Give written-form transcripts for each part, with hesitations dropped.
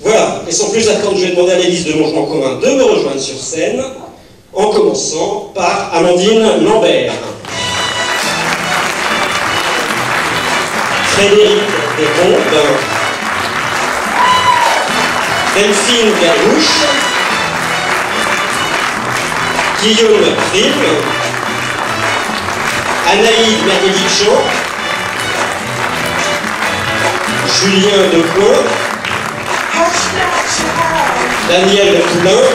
Voilà, et sans plus attendre, je vais demander à l'Élise de Logement Commun de me rejoindre sur scène, en commençant par Amandine Lambert. Frédéric Desbombes, Delphine Galouche, Guillaume Prim, Anaïd Merguelichan, Julien Decoin, Daniel Poulain,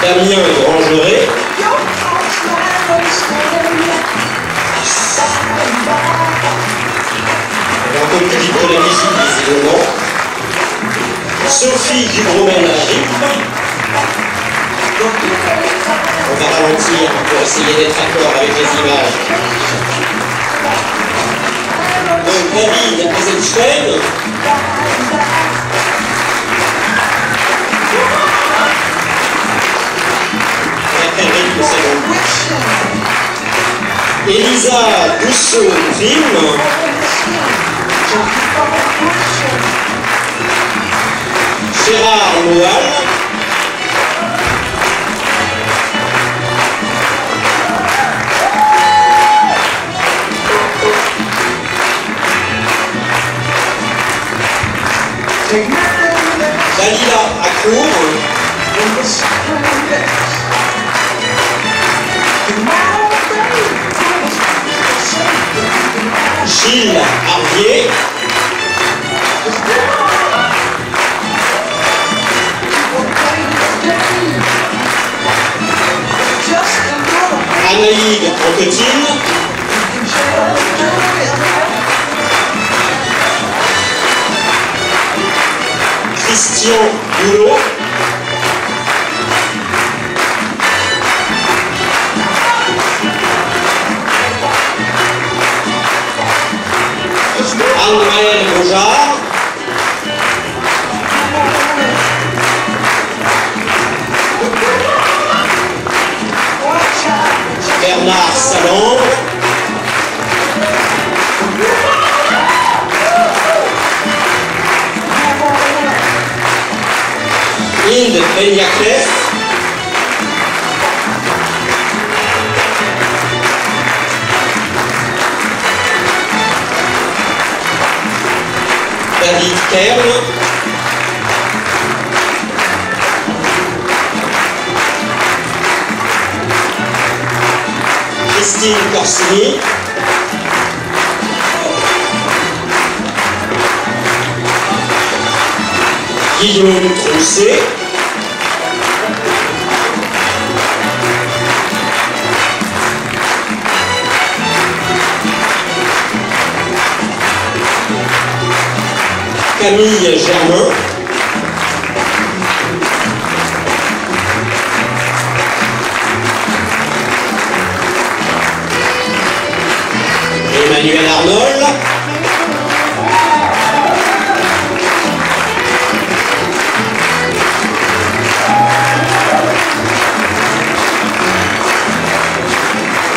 Damien Grangeret, un peu plus vite que la musique, visiblement, Sophie Dubromel-Rippe. On va ralentir pour essayer d'être d'accord avec les images. Donc David Eisenstein. Elisa Bousseau-Prim. Gérard Moal. Dalila Akour. Gilles Harvier. Anaïd Anquetine. Christian Boulot. Anne-Maëlle Bojard. Bernard Salambre. Inde Benyakef. David Kern. Christine Corsini. Guillaume Trousset. Camille Germain. Emmanuel Arnold.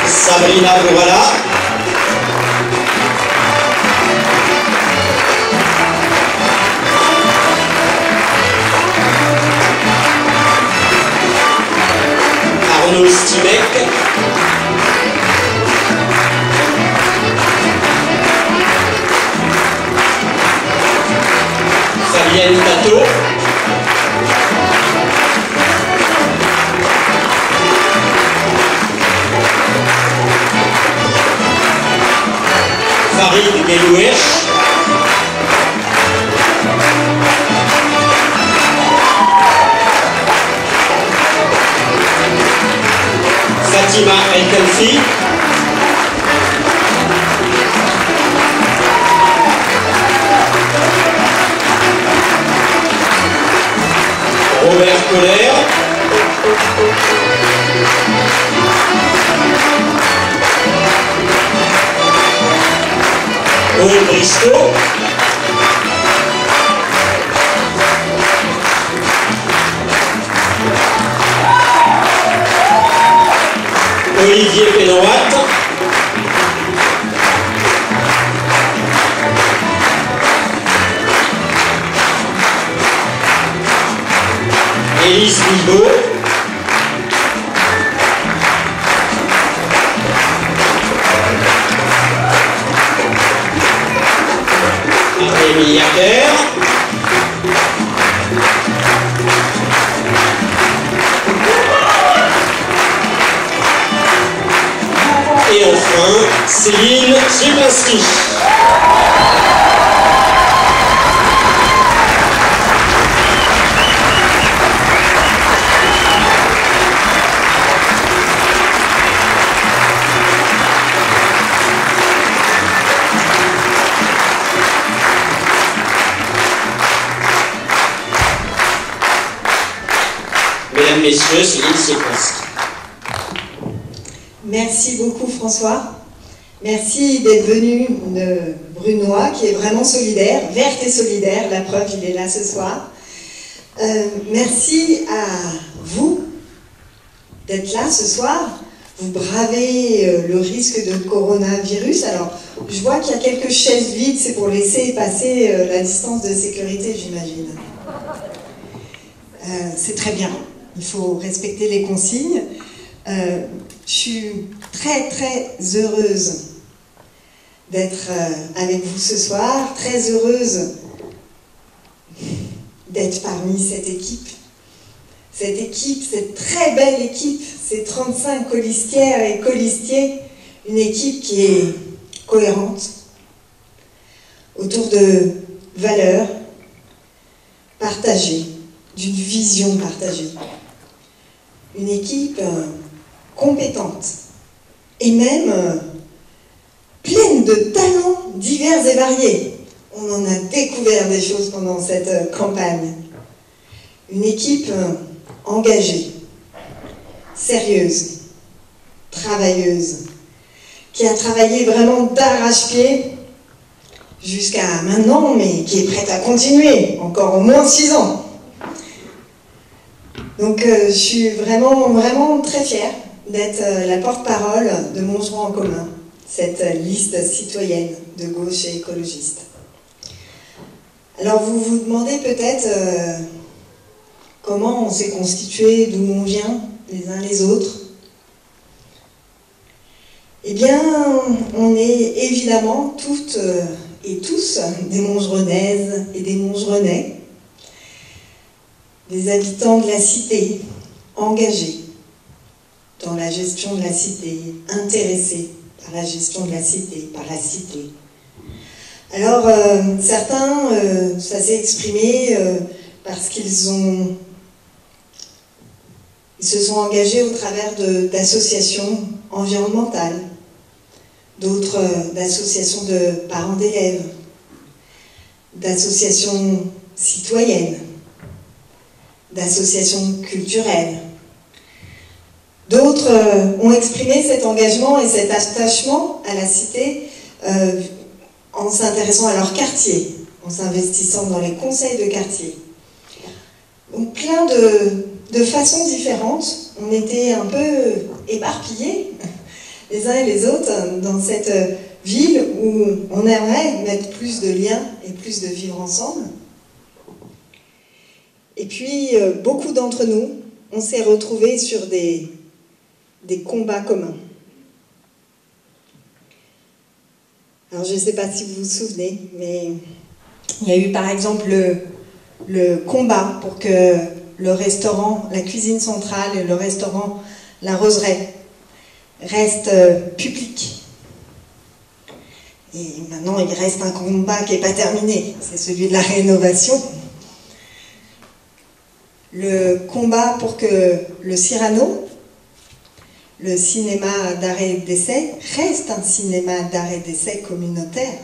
Sabrina Bourala. Arnaud Stimek. Fabienne Tato. Farid Gelouesh. Fatima El Khalfi. Robert Colère. Paul Briscoe. Olivier Pénouat. Élise Bigot. Rémi Yaquer. Et enfin, Céline Zieplinski. Mesdames, Messieurs, Céline Zieplinski. Merci beaucoup François. Merci d'être venu de Brunois, qui est vraiment solidaire, verte et solidaire, la preuve, il est là ce soir. Merci à vous d'être là ce soir. Vous bravez le risque de coronavirus. Alors, je vois qu'il y a quelques chaises vides, c'est pour laisser passer la distance de sécurité, j'imagine. C'est très bien, il faut respecter les consignes. Je suis très très heureuse d'être avec vous ce soir, très heureuse d'être parmi cette équipe, cette très belle équipe, ces 35 colistières et colistiers, une équipe qui est cohérente, autour de valeurs partagées, d'une vision partagée, une équipe compétente et même pleine de talents divers et variés. On en a découvert des choses pendant cette campagne. Une équipe engagée, sérieuse, travailleuse, qui a travaillé vraiment d'arrache-pied jusqu'à maintenant, mais qui est prête à continuer, encore au moins 6 ans. Donc je suis vraiment très fière d'être la porte-parole de Montgeron en commun, cette liste citoyenne de gauche et écologiste. Alors vous vous demandez peut-être comment on s'est constitué, d'où on vient, les uns les autres. Eh bien, on est évidemment toutes et tous des Montgeronaises et des Montgeronais, des habitants de la cité, engagés dans la gestion de la cité, intéressés par la gestion de la cité, par la cité. Alors, certains, ça s'est exprimé parce qu'ils se sont engagés au travers d'associations environnementales, d'autres d'associations de parents d'élèves, d'associations citoyennes, d'associations culturelles. D'autres ont exprimé cet engagement et cet attachement à la cité en s'intéressant à leur quartier, en s'investissant dans les conseils de quartier. Donc plein de façons différentes. On était un peu éparpillés les uns et les autres dans cette ville où on aimerait mettre plus de liens et plus de vivre ensemble. Et puis, beaucoup d'entre nous, on s'est retrouvés sur des combats communs. Alors, je ne sais pas si vous vous souvenez, mais il y a eu par exemple le combat pour que le restaurant, la cuisine centrale et le restaurant La Roseraie restent publics. Et maintenant, il reste un combat qui n'est pas terminé, c'est celui de la rénovation. Le combat pour que le Cyrano, le cinéma d'arrêt et d'essai, reste un cinéma d'arrêt et d'essai communautaire.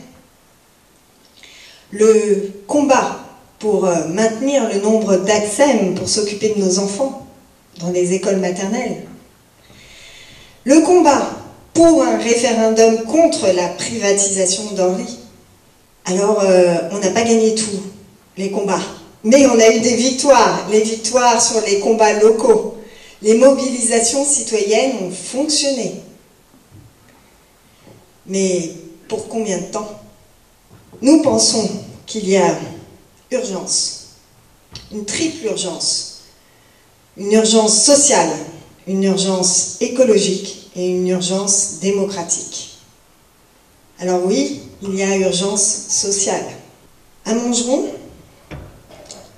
Le combat pour maintenir le nombre d'ATSEM pour s'occuper de nos enfants dans les écoles maternelles. Le combat pour un référendum contre la privatisation d'Henri. Alors, on n'a pas gagné tous les combats. Mais on a eu des victoires, les victoires sur les combats locaux. Les mobilisations citoyennes ont fonctionné. Mais pour combien de temps? Nous pensons qu'il y a urgence, une triple urgence. une urgence sociale, une urgence écologique et une urgence démocratique. Alors oui, il y a urgence sociale. À Montgeron,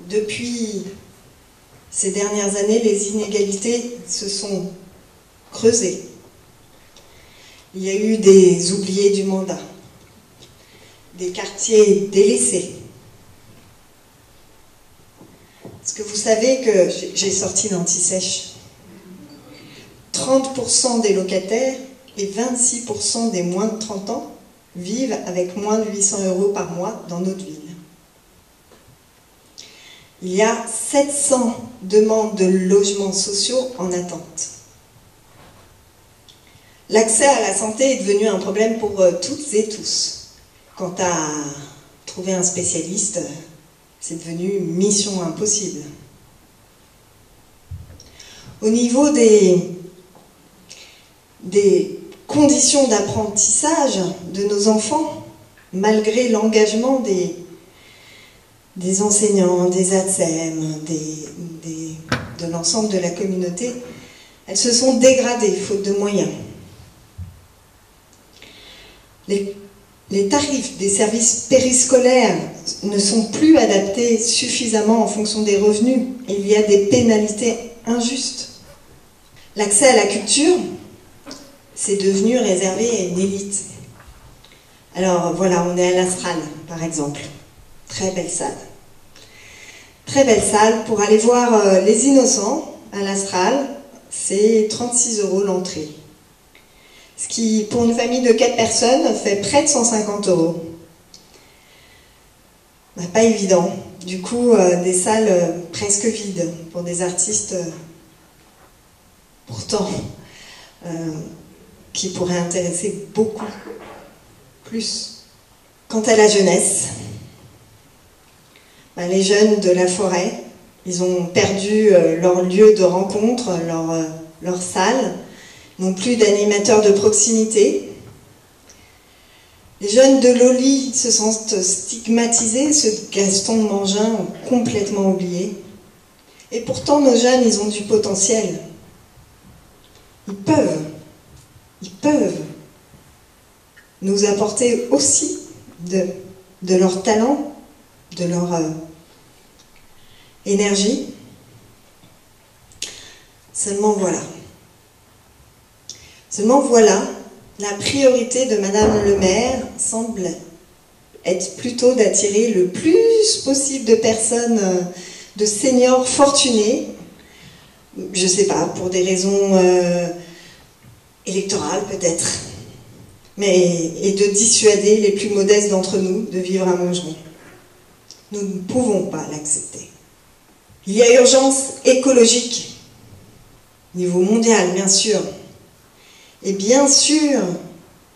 depuis ces dernières années, les inégalités se sont creusées. Il y a eu des oubliés du mandat, des quartiers délaissés. Est-ce que vous savez que j'ai sorti d'Anti-Sèche 30% des locataires et 26% des moins de 30 ans vivent avec moins de 800 € par mois dans notre ville. Il y a 700 demandes de logements sociaux en attente. L'accès à la santé est devenu un problème pour toutes et tous. Quant à trouver un spécialiste, c'est devenu mission impossible. Au niveau des conditions d'apprentissage de nos enfants, malgré l'engagement des enseignants, des ATSEM, de l'ensemble de la communauté, elles se sont dégradées faute de moyens. Les tarifs des services périscolaires ne sont plus adaptés suffisamment en fonction des revenus et il y a des pénalités injustes. L'accès à la culture, c'est devenu réservé à une élite. Alors voilà, on est à l'Astral, par exemple. Très belle salle. Très belle salle pour aller voir Les Innocents à l'Astral. C'est 36 € l'entrée. Ce qui, pour une famille de 4 personnes, fait près de 150 €. Bah, pas évident. Du coup, des salles presque vides pour des artistes pourtant qui pourraient intéresser beaucoup plus. Quant à la jeunesse, bah, les jeunes de la forêt, ils ont perdu leur lieu de rencontre, leur salle, n'ont plus d'animateurs de proximité. Les jeunes de Loli se sentent stigmatisés, ceux de Gaston Mangin ont complètement oublié. Et pourtant, nos jeunes, ils ont du potentiel. Ils peuvent nous apporter aussi de leur talent, de leur énergie. Seulement voilà, la priorité de Madame le maire semble être plutôt d'attirer le plus possible de personnes, de seniors fortunés, je ne sais pas, pour des raisons électorales peut-être, et de dissuader les plus modestes d'entre nous de vivre à Montgeron. Nous ne pouvons pas l'accepter. Il y a urgence écologique, niveau mondial bien sûr, et bien sûr,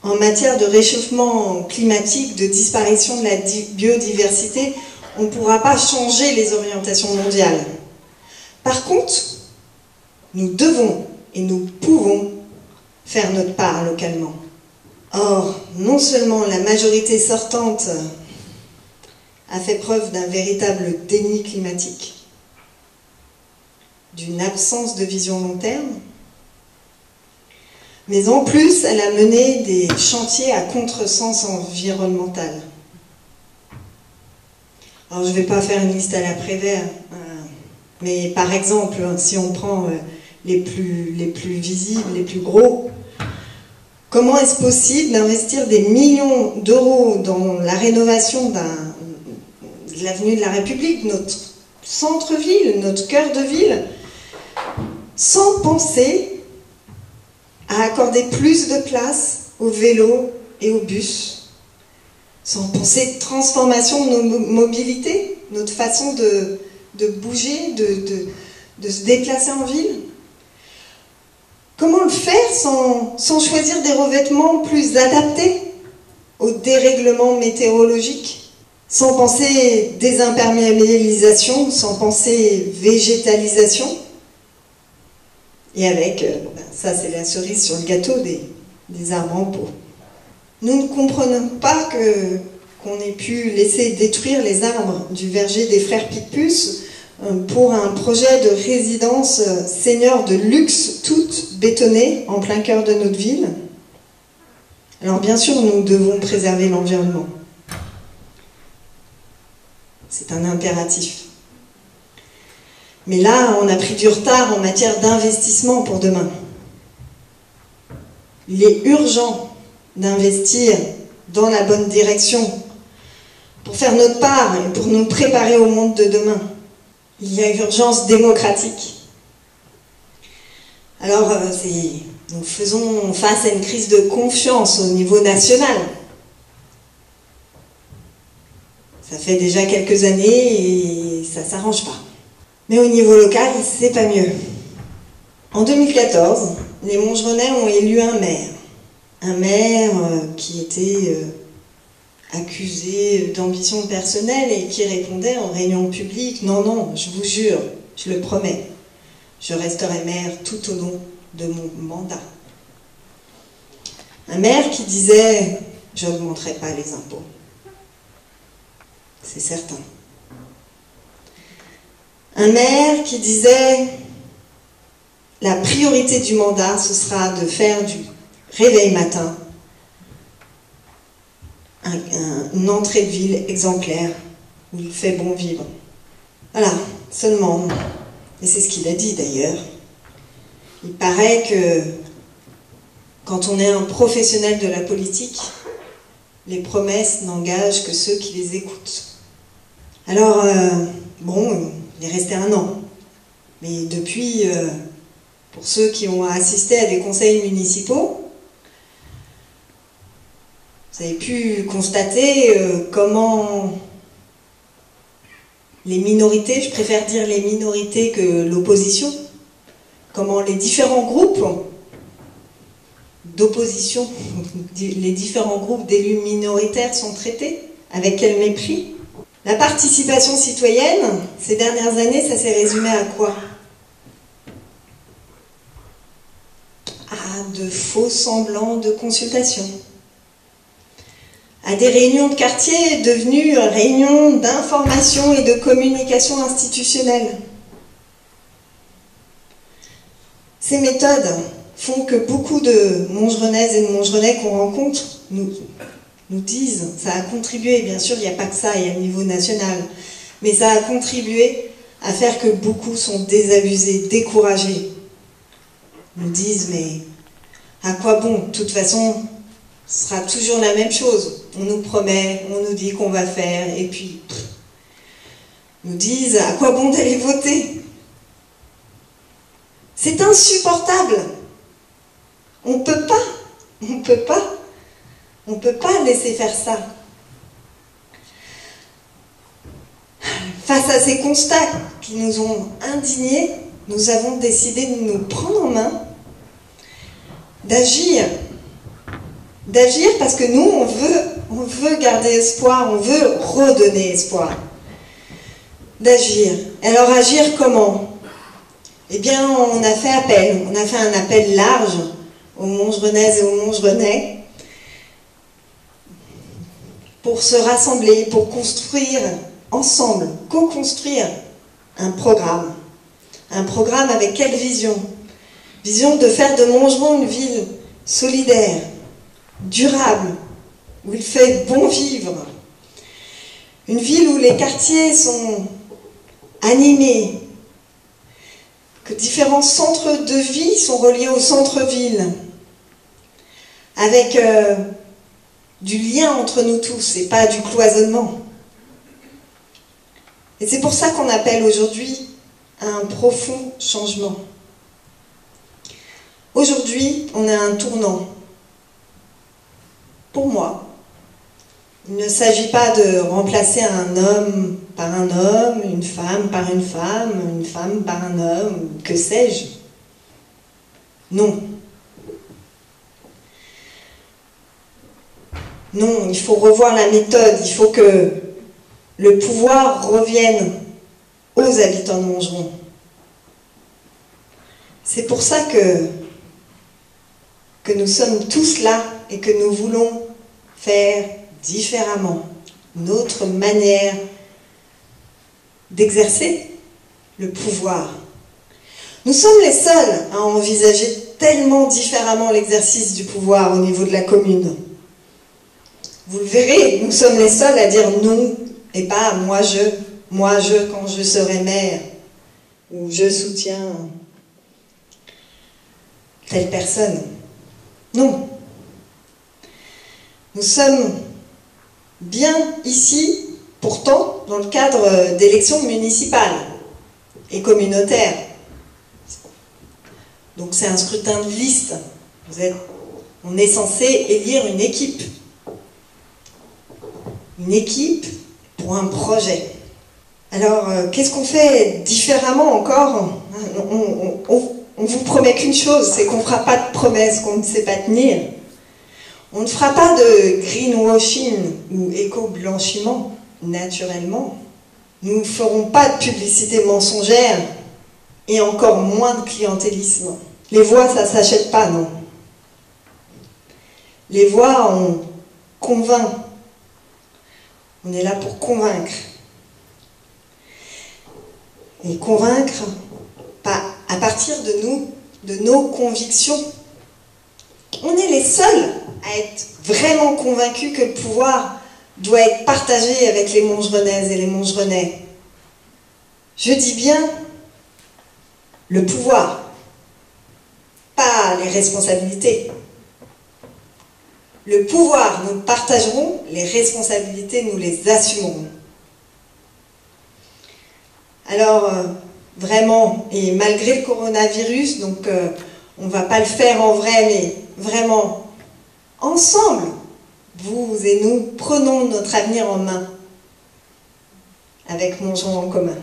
en matière de réchauffement climatique, de disparition de la biodiversité, on ne pourra pas changer les orientations mondiales. Par contre, nous devons et nous pouvons faire notre part localement. Or, non seulement la majorité sortante a fait preuve d'un véritable déni climatique, d'une absence de vision long terme, mais en plus, elle a mené des chantiers à contresens environnemental. Alors, je ne vais pas faire une liste à la Prévert, mais par exemple, si on prend les plus visibles, les plus gros, comment est-ce possible d'investir des millions d'euros dans la rénovation de l'avenue de la République, notre centre-ville, notre cœur de ville, sans penser à accorder plus de place aux vélos et aux bus, sans penser transformation de nos mobilités, notre façon de bouger, de se déplacer en ville. Comment le faire sans choisir des revêtements plus adaptés au dérèglement météorologique, sans penser désimperméabilisation, sans penser végétalisation, et avec, ça c'est la cerise sur le gâteau, des arbres en pot. Nous ne comprenons pas qu'on ait pu laisser détruire les arbres du verger des frères Picpus pour un projet de résidence senior de luxe, toute bétonnée en plein cœur de notre ville. Alors bien sûr, nous devons préserver l'environnement. C'est un impératif. Mais là, on a pris du retard en matière d'investissement pour demain. Il est urgent d'investir dans la bonne direction pour faire notre part et pour nous préparer au monde de demain. Il y a urgence démocratique. Alors, nous faisons face à une crise de confiance au niveau national. Ça fait déjà quelques années et ça ne s'arrange pas. Mais au niveau local, c'est pas mieux. En 2014, les Montgerenais ont élu un maire. Un maire qui était accusé d'ambition personnelle et qui répondait en réunion publique « Non, non, je vous jure, je le promets, je resterai maire tout au long de mon mandat. » Un maire qui disait « Je n'augmenterai pas les impôts. » C'est certain. Un maire qui disait « La priorité du mandat, ce sera de faire du réveil matin une entrée de ville exemplaire où il fait bon vivre. » Voilà, seulement, et c'est ce qu'il a dit d'ailleurs, il paraît que quand on est un professionnel de la politique, les promesses n'engagent que ceux qui les écoutent. Alors, bon, il est resté 1 an, mais depuis, pour ceux qui ont assisté à des conseils municipaux, vous avez pu constater comment les minorités, je préfère dire les minorités que l'opposition, comment les différents groupes d'opposition, les différents groupes d'élus minoritaires sont traités, avec quel mépris. La participation citoyenne, ces dernières années, ça s'est résumé à quoi? À de faux semblants de consultation. À des réunions de quartier devenues réunions d'information et de communication institutionnelle. Ces méthodes font que beaucoup de Montgerenaises et de Montgerenais qu'on rencontre nous disent, ça a contribué, bien sûr il n'y a pas que ça, il y a le niveau national, mais ça a contribué à faire que beaucoup sont désabusés, découragés. Ils nous disent, mais à quoi bon? De toute façon, ce sera toujours la même chose. On nous promet, on nous dit qu'on va faire, et puis nous disent, à quoi bon d'aller voter? C'est insupportable. On peut pas laisser faire ça. Face à ces constats qui nous ont indignés, nous avons décidé de nous prendre en main, d'agir parce que nous, on veut garder espoir, on veut redonner espoir. D'agir. Alors agir comment? Eh bien, on a fait un appel large aux Montgerenaises et aux Montgerenais pour se rassembler, pour construire ensemble, co-construire un programme. Un programme avec quelle vision? Vision de faire de Montgeron une ville solidaire, durable, où il fait bon vivre. Une ville où les quartiers sont animés, que différents centres de vie sont reliés au centre-ville, avec du lien entre nous tous et pas du cloisonnement. Et c'est pour ça qu'on appelle aujourd'hui à un profond changement. Aujourd'hui, on a un tournant. Pour moi, il ne s'agit pas de remplacer un homme par un homme, une femme par une femme par un homme, que sais-je. Non. Non, il faut revoir la méthode, il faut que le pouvoir revienne aux habitants de Montgeron. C'est pour ça que nous sommes tous là et que nous voulons faire différemment notre manière d'exercer le pouvoir. Nous sommes les seuls à envisager tellement différemment l'exercice du pouvoir au niveau de la commune. Vous le verrez, nous sommes les seuls à dire nous et pas moi je quand je serai maire, ou je soutiens telle personne. Non. Nous sommes bien ici, pourtant, dans le cadre d'élections municipales et communautaires. Donc c'est un scrutin de liste. On est censé élire une équipe. Une équipe pour un projet. Alors, qu'est-ce qu'on fait différemment encore? On vous promet qu'une chose, c'est qu'on ne fera pas de promesses qu'on ne sait pas tenir. On ne fera pas de greenwashing ou éco-blanchiment, naturellement. Nous ne ferons pas de publicité mensongère et encore moins de clientélisme. Les voix, ça ne s'achète pas, non. Les voix, on convainc. On est là pour convaincre. Et convaincre, pas à partir de nous, de nos convictions. On est les seuls à être vraiment convaincus que le pouvoir doit être partagé avec les Montgerenaises et les Montgerenais. Je dis bien le pouvoir, pas les responsabilités. Le pouvoir, nous le partagerons, les responsabilités, nous les assumerons. Alors, vraiment, et malgré le coronavirus, donc on ne va pas le faire en vrai, mais vraiment, ensemble, vous et nous, prenons notre avenir en main, avec Montgeron en commun.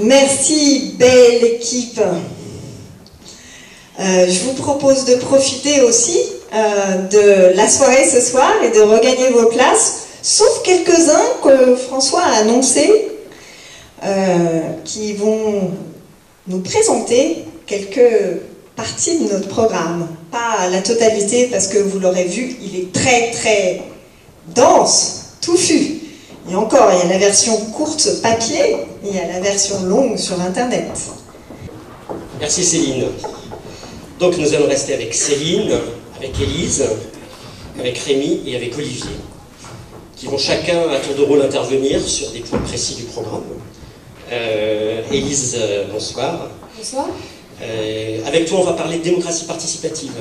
Merci, belle équipe. Je vous propose de profiter aussi de la soirée ce soir et de regagner vos places, sauf quelques-uns que François a annoncés, qui vont nous présenter quelques partie de notre programme. Pas la totalité, parce que vous l'aurez vu, il est très très dense, touffu. Et encore, il y a la version courte papier, et il y a la version longue sur Internet. Merci Céline. Donc nous allons rester avec Céline, avec Élise, avec Rémi et avec Olivier, qui vont chacun à tour de rôle intervenir sur des points précis du programme. Élise, bonsoir. Bonsoir. Avec toi, on va parler de démocratie participative.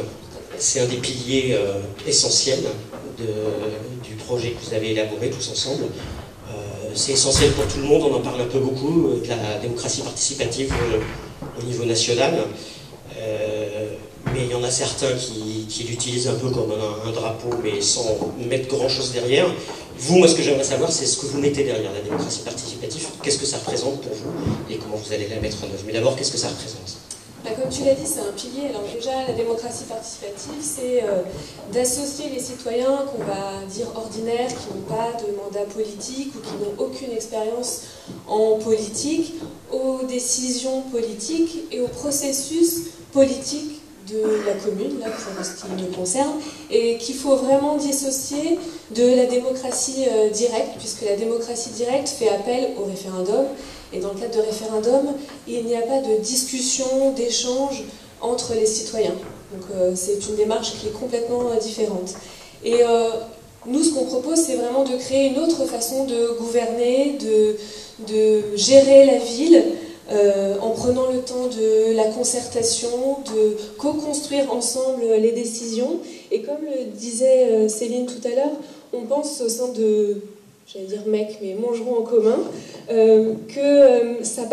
C'est un des piliers essentiels du projet que vous avez élaboré tous ensemble. C'est essentiel pour tout le monde, on en parle un peu beaucoup, de la démocratie participative au niveau national. Mais il y en a certains qui l'utilisent un peu comme un drapeau, mais sans mettre grand-chose derrière. Vous, moi, ce que j'aimerais savoir, c'est ce que vous mettez derrière la démocratie participative. Qu'est-ce que ça représente pour vous et comment vous allez la mettre en œuvre. Mais d'abord, qu'est-ce que ça représente ? Comme tu l'as dit, c'est un pilier. Alors déjà, la démocratie participative, c'est d'associer les citoyens qu'on va dire ordinaires, qui n'ont pas de mandat politique ou qui n'ont aucune expérience en politique, aux décisions politiques et au processus politique de la commune, là, pour ce qui me concerne, et qu'il faut vraiment dissocier de la démocratie directe, puisque la démocratie directe fait appel au référendum. Et dans le cadre de référendum, il n'y a pas de discussion, d'échange entre les citoyens. Donc c'est une démarche qui est complètement différente. Et nous, ce qu'on propose, c'est vraiment de créer une autre façon de gouverner, de gérer la ville, en prenant le temps de la concertation, de co-construire ensemble les décisions. Et comme le disait Céline tout à l'heure, on pense au sein de... j'allais dire mec, mais Montgeron en commun, que ça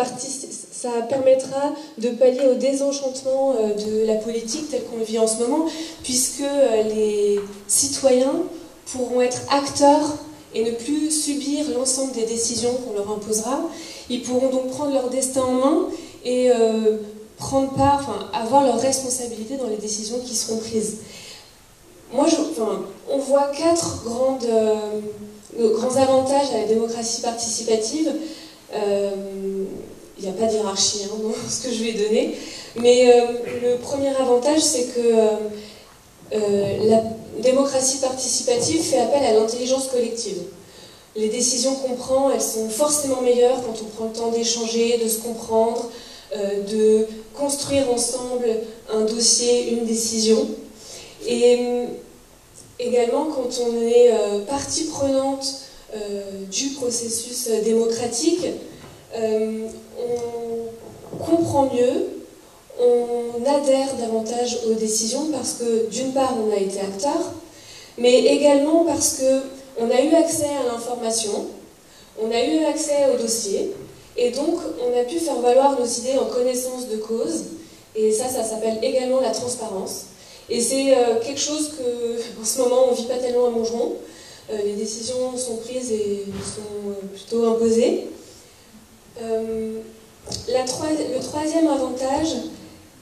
permettra de pallier au désenchantement de la politique telle qu'on le vit en ce moment, puisque les citoyens pourront être acteurs et ne plus subir l'ensemble des décisions qu'on leur imposera. Ils pourront donc prendre leur destin en main et prendre part, avoir leur responsabilité dans les décisions qui seront prises. on voit 4 grands avantages à la démocratie participative. Il n'y a pas de hiérarchie dans ce que je vais donner, mais le premier avantage, c'est que la démocratie participative fait appel à l'intelligence collective. Les décisions qu'on prend, elles sont forcément meilleures quand on prend le temps d'échanger, de se comprendre, de construire ensemble un dossier, une décision. Et également, quand on est partie prenante du processus démocratique, on comprend mieux, on adhère davantage aux décisions parce que, d'une part, on a été acteur, mais également parce qu'on a eu accès à l'information, on a eu accès au dossier, et donc on a pu faire valoir nos idées en connaissance de cause, et ça s'appelle également la transparence. Et c'est quelque chose que, en ce moment, on ne vit pas tellement à Montgeron. Les décisions sont prises et sont plutôt imposées. Le troisième avantage,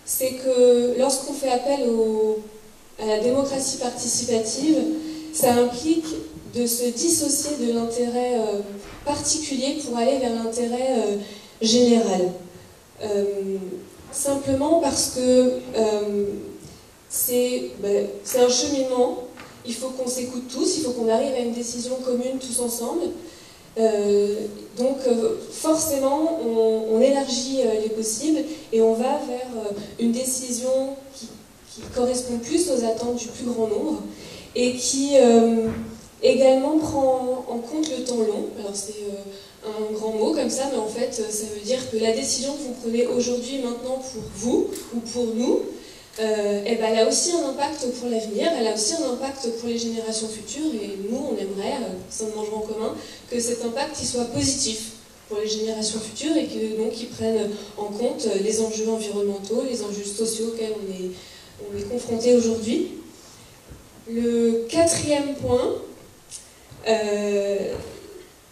c'est que lorsqu'on fait appel à la démocratie participative, ça implique de se dissocier de l'intérêt particulier pour aller vers l'intérêt général. Simplement parce que c'est un cheminement, il faut qu'on s'écoute tous, il faut qu'on arrive à une décision commune tous ensemble. Donc forcément, on élargit les possibles et on va vers une décision qui correspond plus aux attentes du plus grand nombre et qui également prend en compte le temps long. Alors c'est un grand mot comme ça, mais en fait ça veut dire que la décision que vous prenez aujourd'hui, maintenant pour vous ou pour nous, elle a aussi un impact pour l'avenir, elle a aussi un impact pour les générations futures, et nous on aimerait, au sein de Montgeron en commun, que cet impact il soit positif pour les générations futures et que donc ils prennent en compte les enjeux environnementaux, les enjeux sociaux auxquels on est confronté aujourd'hui. Le quatrième point,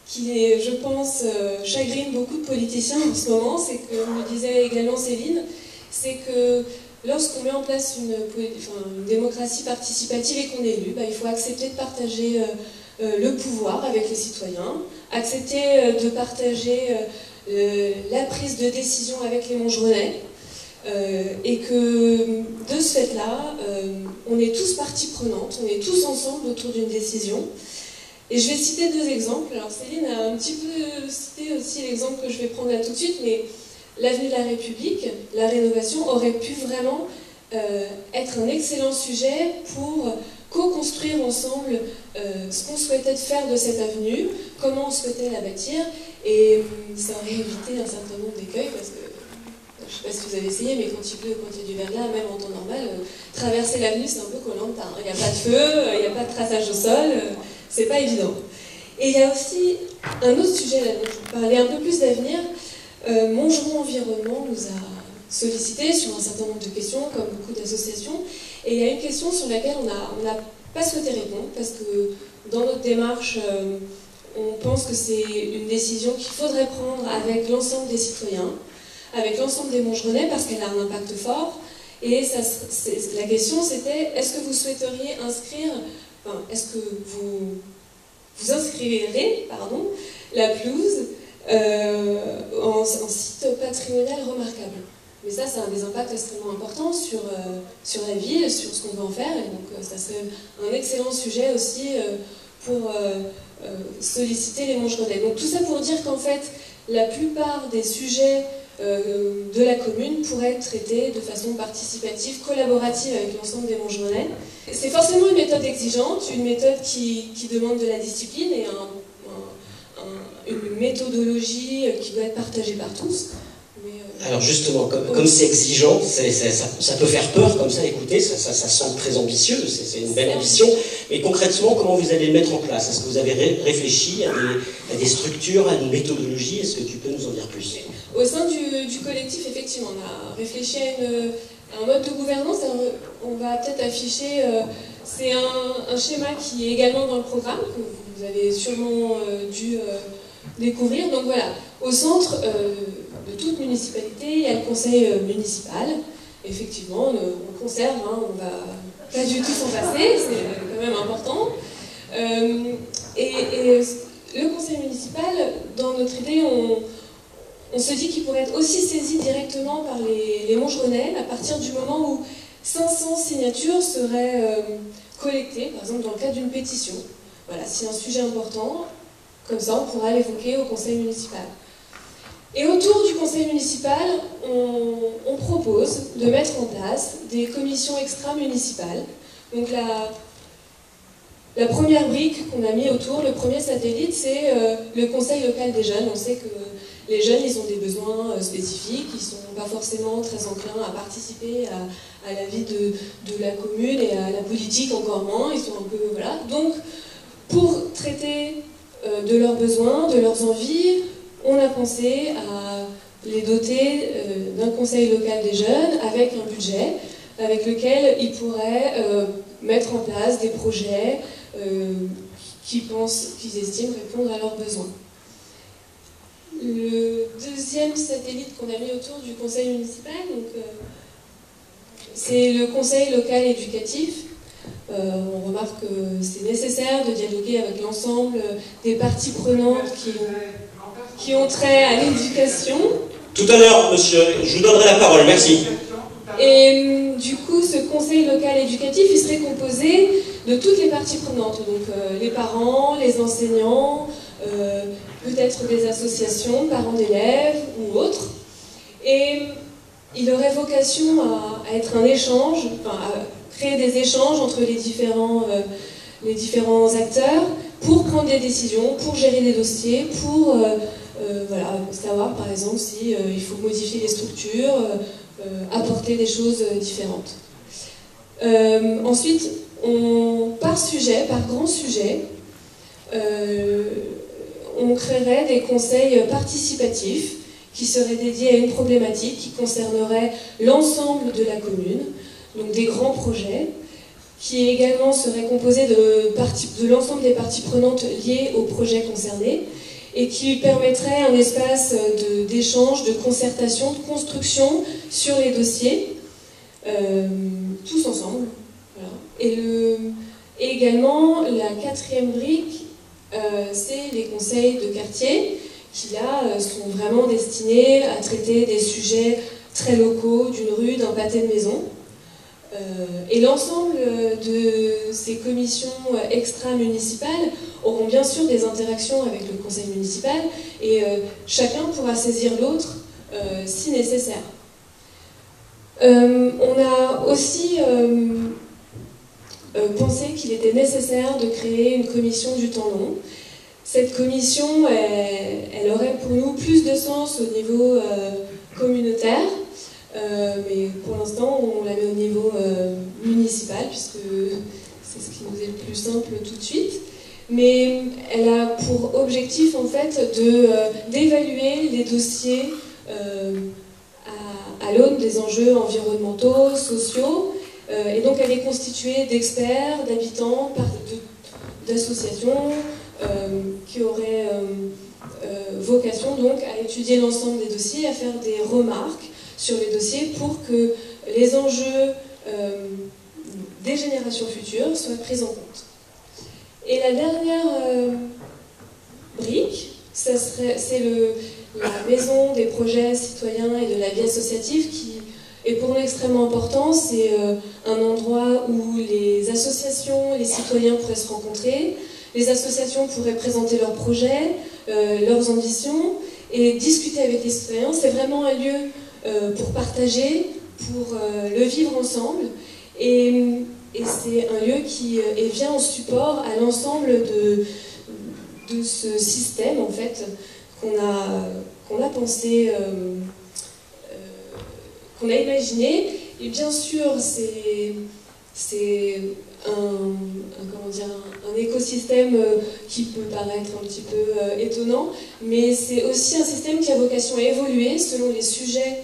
qui je pense chagrine beaucoup de politiciens en ce moment, c'est que, comme le disait également Céline, c'est que lorsqu'on met en place une démocratie participative et qu'on est élu, il faut accepter de partager le pouvoir avec les citoyens, accepter de partager la prise de décision avec les Montgeronais, et que de ce fait-là, on est tous partie prenante, on est tous ensemble autour d'une décision. Et je vais citer 2 exemples. Alors Céline a un petit peu cité aussi l'exemple que je vais prendre là tout de suite, mais l'avenue de la République, la rénovation, aurait pu vraiment être un excellent sujet pour co-construire ensemble ce qu'on souhaitait faire de cette avenue, comment on souhaitait la bâtir, et ça aurait évité un certain nombre d'écueils, parce que, je ne sais pas si vous avez essayé, mais quand il pleut, quand il y a du verglas, même en temps normal, traverser l'avenue, c'est un peu Koh-Lanta. Il n'y a pas de feu, il n'y a pas de traçage au sol, c'est pas évident. Et il y a aussi un autre sujet, là, dont je vais parler un peu plus d'avenir. Montgeron Environnement nous a sollicité sur un certain nombre de questions, comme beaucoup d'associations, et il y a une question sur laquelle on n'a pas souhaité répondre, parce que dans notre démarche, on pense que c'est une décision qu'il faudrait prendre avec l'ensemble des citoyens, avec l'ensemble des Montgeronais, parce qu'elle a un impact fort, et la question c'était, est-ce que vous souhaiteriez inscrire, est-ce que vous inscrirez, la pelouse en site patrimonial remarquable. Mais ça a des impacts extrêmement importants sur la ville, sur ce qu'on veut en faire, et donc ça serait un excellent sujet aussi pour solliciter les Montgeronais. Donc tout ça pour dire qu'en fait, la plupart des sujets de la commune pourraient être traités de façon participative, collaborative avec l'ensemble des Montgeronais. C'est forcément une méthode exigeante, une méthode qui demande de la discipline et une méthodologie qui doit être partagée par tous. Alors justement, comme c'est exigeant, ça peut faire peur comme ça, écoutez, ça semble très ambitieux, c'est une belle ambition, mais concrètement, comment vous allez le mettre en place? Est-ce que vous avez réfléchi à des structures, à une méthodologie? Est-ce que tu peux nous en dire plus? Au sein du collectif, effectivement, on a réfléchi à un mode de gouvernance. On va peut-être afficher, c'est un schéma qui est également dans le programme, que vous avez sûrement dû découvrir. Donc voilà, au centre de toute municipalité, il y a le conseil municipal. Effectivement, on conserve, on va pas du tout s'en passer, c'est quand même important. Et le conseil municipal, dans notre idée, on se dit qu'il pourrait être aussi saisi directement par les Montgeronais à partir du moment où 500 signatures seraient collectées, par exemple dans le cadre d'une pétition. Voilà, c'est un sujet important, comme ça on pourra l'évoquer au conseil municipal. Et autour du conseil municipal, on propose de mettre en place des commissions extra-municipales. Donc la première brique qu'on a mis autour, le premier satellite, c'est le conseil local des jeunes. On sait que les jeunes, ils ont des besoins spécifiques, ils ne sont pas forcément très enclins à participer à la vie de la commune et à la politique encore moins. Ils sont un peu, voilà. Donc, pour traiter de leurs besoins, de leurs envies, on a pensé à les doter d'un conseil local des jeunes avec un budget avec lequel ils pourraient mettre en place des projets qu'ils estiment répondre à leurs besoins. Le deuxième satellite qu'on a mis autour du conseil municipal, c'est le conseil local éducatif. On remarque que c'est nécessaire de dialoguer avec l'ensemble des parties prenantes qui ont trait à l'éducation. Tout à l'heure, monsieur, je vous donnerai la parole, merci. Et du coup, ce conseil local éducatif, il serait composé de toutes les parties prenantes, donc les parents, les enseignants, peut-être des associations, parents d'élèves ou autres. Et il aurait vocation à être un échange, enfin, à créer des échanges entre les différents acteurs pour prendre des décisions, pour gérer des dossiers, pour voilà, savoir par exemple si il faut modifier les structures, apporter des choses différentes. Ensuite, par sujet, par grand sujet, on créerait des conseils participatifs qui seraient dédiés à une problématique qui concernerait l'ensemble de la commune, donc des grands projets, qui également seraient composés de l'ensemble des parties prenantes liées au projet concerné, et qui permettrait un espace d'échange, de concertation, de construction sur les dossiers, tous ensemble. Voilà. Et également, la quatrième brique, c'est les conseils de quartier, qui là sont vraiment destinés à traiter des sujets très locaux, d'une rue, d'un pâté de maison. Et l'ensemble de ces commissions extra-municipales auront bien sûr des interactions avec le conseil municipal et chacun pourra saisir l'autre si nécessaire. On a aussi pensé qu'il était nécessaire de créer une commission du temps long. Cette commission, elle aurait pour nous plus de sens au niveau communautaire. Mais pour l'instant, on la met au niveau municipal, puisque c'est ce qui nous est le plus simple tout de suite. Mais elle a pour objectif, en fait, d'évaluer les dossiers à l'aune des enjeux environnementaux, sociaux. Et donc, elle est constituée d'experts, d'habitants, d'associations qui auraient vocation donc à étudier l'ensemble des dossiers, à faire des remarques sur les dossiers pour que les enjeux des générations futures soient pris en compte. Et la dernière brique, c'est la maison des projets citoyens et de la vie associative qui est pour nous extrêmement important. C'est un endroit où les associations, les citoyens pourraient se rencontrer, les associations pourraient présenter leurs projets, leurs ambitions et discuter avec les citoyens. C'est vraiment un lieu pour partager, pour le vivre ensemble, et c'est un lieu qui vient en support à l'ensemble de ce système en fait qu'on a pensé, qu'on a imaginé. Et bien sûr, c'est un écosystème qui peut paraître un petit peu étonnant, mais c'est aussi un système qui a vocation à évoluer selon les sujets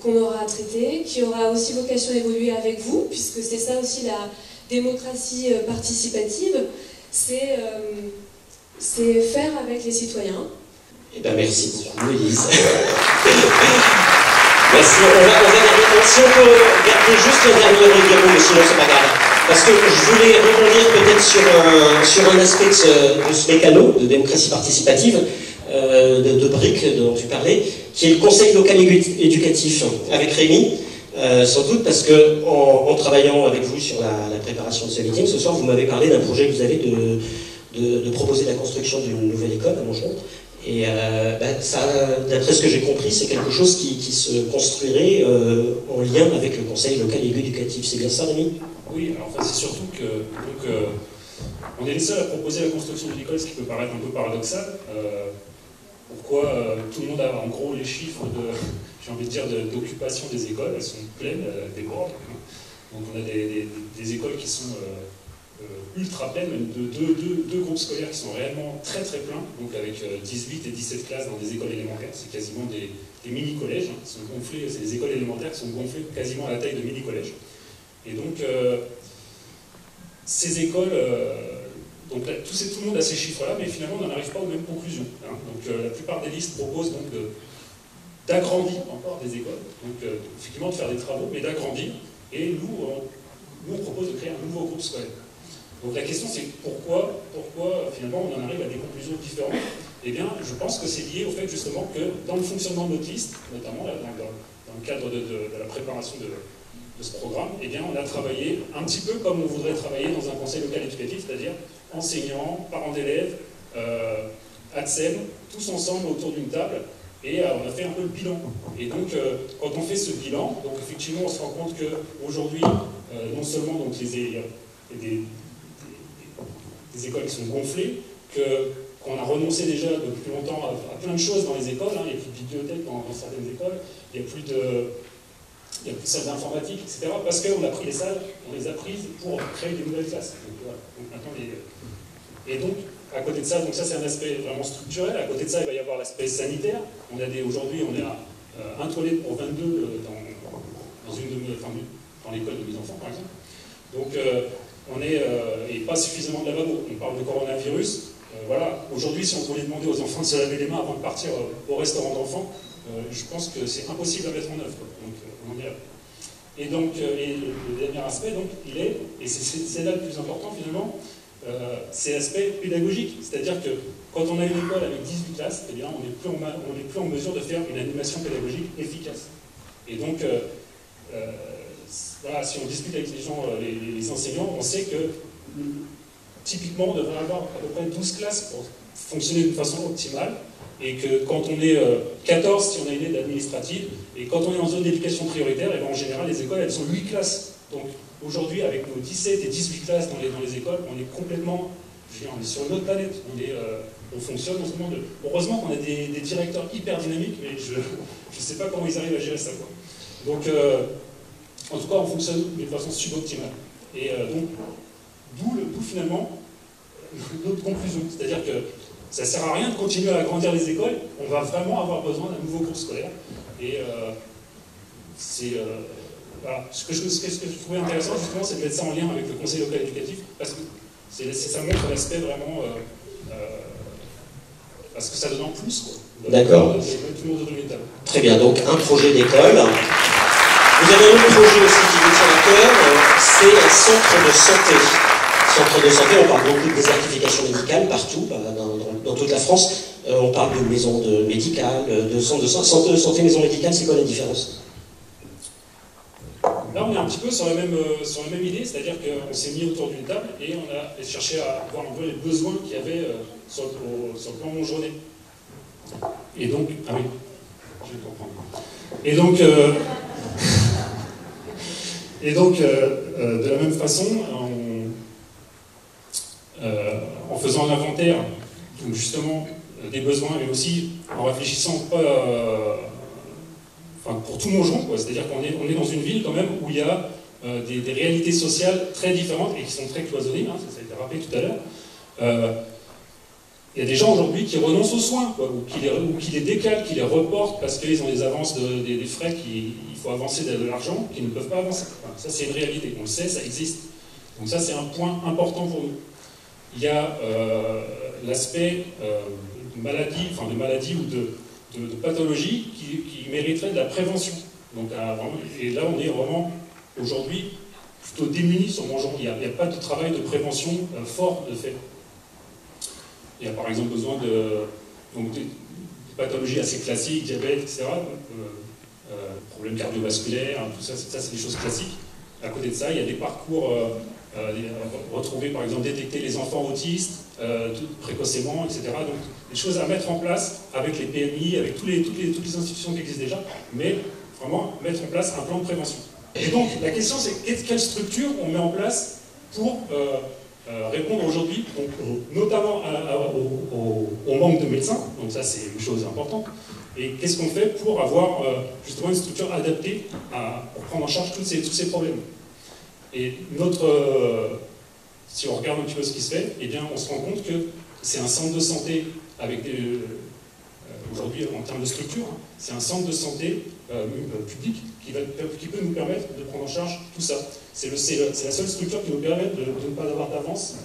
qu'on aura à traiter, qui aura aussi vocation à évoluer avec vous, puisque c'est ça aussi la démocratie participative, c'est faire avec les citoyens. Eh bien, merci beaucoup, Élise. Merci. Si on peut garder juste le dernier diapo, mais sinon c'est pas grave. Parce que je voulais rebondir peut-être sur un aspect de ce mécano de démocratie participative, de BRIC dont tu parlais, qui est le conseil local éducatif avec Rémi. Sans doute parce que en travaillant avec vous sur la préparation de ce meeting, ce soir vous m'avez parlé d'un projet que vous avez de proposer la construction d'une nouvelle école à Montgeron. Et d'après ce que j'ai compris, c'est quelque chose qui se construirait en lien avec le conseil local éducatif. C'est bien ça, Rémi? Oui, alors enfin, c'est surtout que on est les seuls à proposer la construction d'une école, ce qui peut paraître un peu paradoxal. Pourquoi tout le monde a en gros les chiffres j'ai envie de dire, d'occupation des écoles, elles sont pleines, débordent. Donc on a des écoles qui sont ultra pleines, même deux groupes scolaires qui sont réellement très très pleins, donc avec 18 et 17 classes dans des écoles élémentaires, c'est quasiment des mini-collèges, hein, qui sont gonflés, c'est des écoles élémentaires qui sont gonflées quasiment à la taille de mini-collèges. Et donc ces écoles, donc là, tout le monde a ces chiffres-là, mais finalement on n'en arrive pas aux mêmes conclusions. Hein. Donc la plupart des listes proposent donc d'agrandir encore des écoles, donc effectivement de faire des travaux, mais d'agrandir, et nous on propose de créer un nouveau groupe scolaire. Donc la question c'est pourquoi finalement on en arrive à des conclusions différentes. Eh bien je pense que c'est lié au fait justement que dans le fonctionnement de notre liste, notamment là, dans le cadre de la préparation de ce programme, eh bien on a travaillé un petit peu comme on voudrait travailler dans un conseil local éducatif, c'est-à-dire enseignants, parents d'élèves, ATSEM, tous ensemble autour d'une table. Et on a fait un peu le bilan. Et donc, quand on fait ce bilan, donc effectivement, on se rend compte qu'aujourd'hui, non seulement donc, il y a des écoles qui sont gonflées, qu'on a renoncé déjà depuis longtemps à plein de choses dans les écoles. Hein. Il n'y a plus de bibliothèque dans certaines écoles, il n'y a plus de salles d'informatique, etc. Parce qu'on a pris les salles, on les a prises pour créer des nouvelles classes. Donc, voilà. Donc, maintenant, et donc, à côté de ça, donc ça c'est un aspect vraiment structurel. À côté de ça, il va y avoir l'aspect sanitaire. Aujourd'hui, on est à un toilette pour 22 dans l'école de mes enfants, par exemple. Donc, et pas suffisamment de lavabo. On parle de coronavirus. Voilà. Aujourd'hui, si on voulait demander aux enfants de se laver les mains avant de partir au restaurant d'enfants, je pense que c'est impossible à mettre en œuvre. Donc, on en est là. Et donc, le dernier aspect, donc, il est, et c'est là le plus important finalement, c'est l'aspect pédagogique, c'est-à-dire que quand on a une école avec 18 classes, eh bien, on n'est plus en mesure de faire une animation pédagogique efficace. Et donc, voilà, si on discute avec les gens, les enseignants, on sait que typiquement, on devrait avoir à peu près 12 classes pour fonctionner d'une façon optimale, et que quand on est 14, si on a une aide administrative, et quand on est en zone d'éducation prioritaire, et bien, en général, les écoles, elles sont 8 classes. Donc, aujourd'hui, avec nos 17 et 18 classes dans les écoles, on est complètement, on est sur une autre planète. On fonctionne en ce moment. Heureusement qu'on a des directeurs hyper dynamiques, mais je ne sais pas comment ils arrivent à gérer ça, quoi. Donc, en tout cas, on fonctionne d'une façon suboptimale. Et donc, d'où finalement notre conclusion. C'est-à-dire que ça ne sert à rien de continuer à agrandir les écoles, on va vraiment avoir besoin d'un nouveau groupe scolaire. Et voilà. Ce que je trouvais intéressant, justement, c'est de mettre ça en lien avec le conseil local éducatif, parce que ça montre l'aspect vraiment... parce que ça donne en plus, quoi. D'accord. Tout le monde autour d'une table. Très bien, donc un projet d'école. Vous avez un autre projet aussi qui vous tient à cœur, c'est un centre de santé. Centre de santé, on parle beaucoup de désertification médicale partout, dans toute la France. On parle de maisons médicales, de centres de santé, maisons médicales, c'est quoi la différence? Là, on est un petit peu sur la même idée, c'est-à-dire qu'on s'est mis autour d'une table et on a cherché à voir un peu les besoins qu'il y avait sur le plan Montgeronais. Et donc, ah oui, je vais comprendre. Et donc, de la même façon, en faisant l'inventaire, justement, des besoins, mais aussi en réfléchissant pas... Enfin, pour tout Montgeron, c'est-à-dire qu'on est dans une ville quand même où il y a des réalités sociales très différentes et qui sont très cloisonnées, hein, ça a été rappelé tout à l'heure. Il y a des gens aujourd'hui qui renoncent aux soins, quoi, ou qui les décalent, qui les reportent parce qu'ils ont des avances, des frais, il faut avancer de l'argent, qu'ils ne peuvent pas avancer. Enfin, ça c'est une réalité, on le sait, ça existe. Donc ça c'est un point important pour nous. Il y a l'aspect de maladie ou de pathologie qui mériterait de la prévention. Donc, et là, on est vraiment, aujourd'hui, plutôt démunis sur Montgeron. Il n'y a pas de travail de prévention fort de fait. Il y a par exemple besoin de pathologies assez classiques, diabète, etc., problèmes cardiovasculaires, tout ça, c'est des choses classiques. À côté de ça, il y a des parcours retrouver, par exemple, détecter les enfants autistes précocement, etc. Donc, des choses à mettre en place avec les PMI, avec toutes les institutions qui existent déjà, mais vraiment mettre en place un plan de prévention. Et donc, la question, c'est quelle structure on met en place pour répondre aujourd'hui, notamment au manque de médecins, donc ça, c'est une chose importante. Et qu'est-ce qu'on fait pour avoir justement une structure adaptée pour prendre en charge tous ces problèmes. Et si on regarde un petit peu ce qui se fait, eh bien, on se rend compte que c'est un centre de santé avec aujourd'hui, en termes de structure, hein, c'est un centre de santé public qui peut nous permettre de prendre en charge tout ça. C'est la seule structure qui nous permet de ne pas avoir d'avance.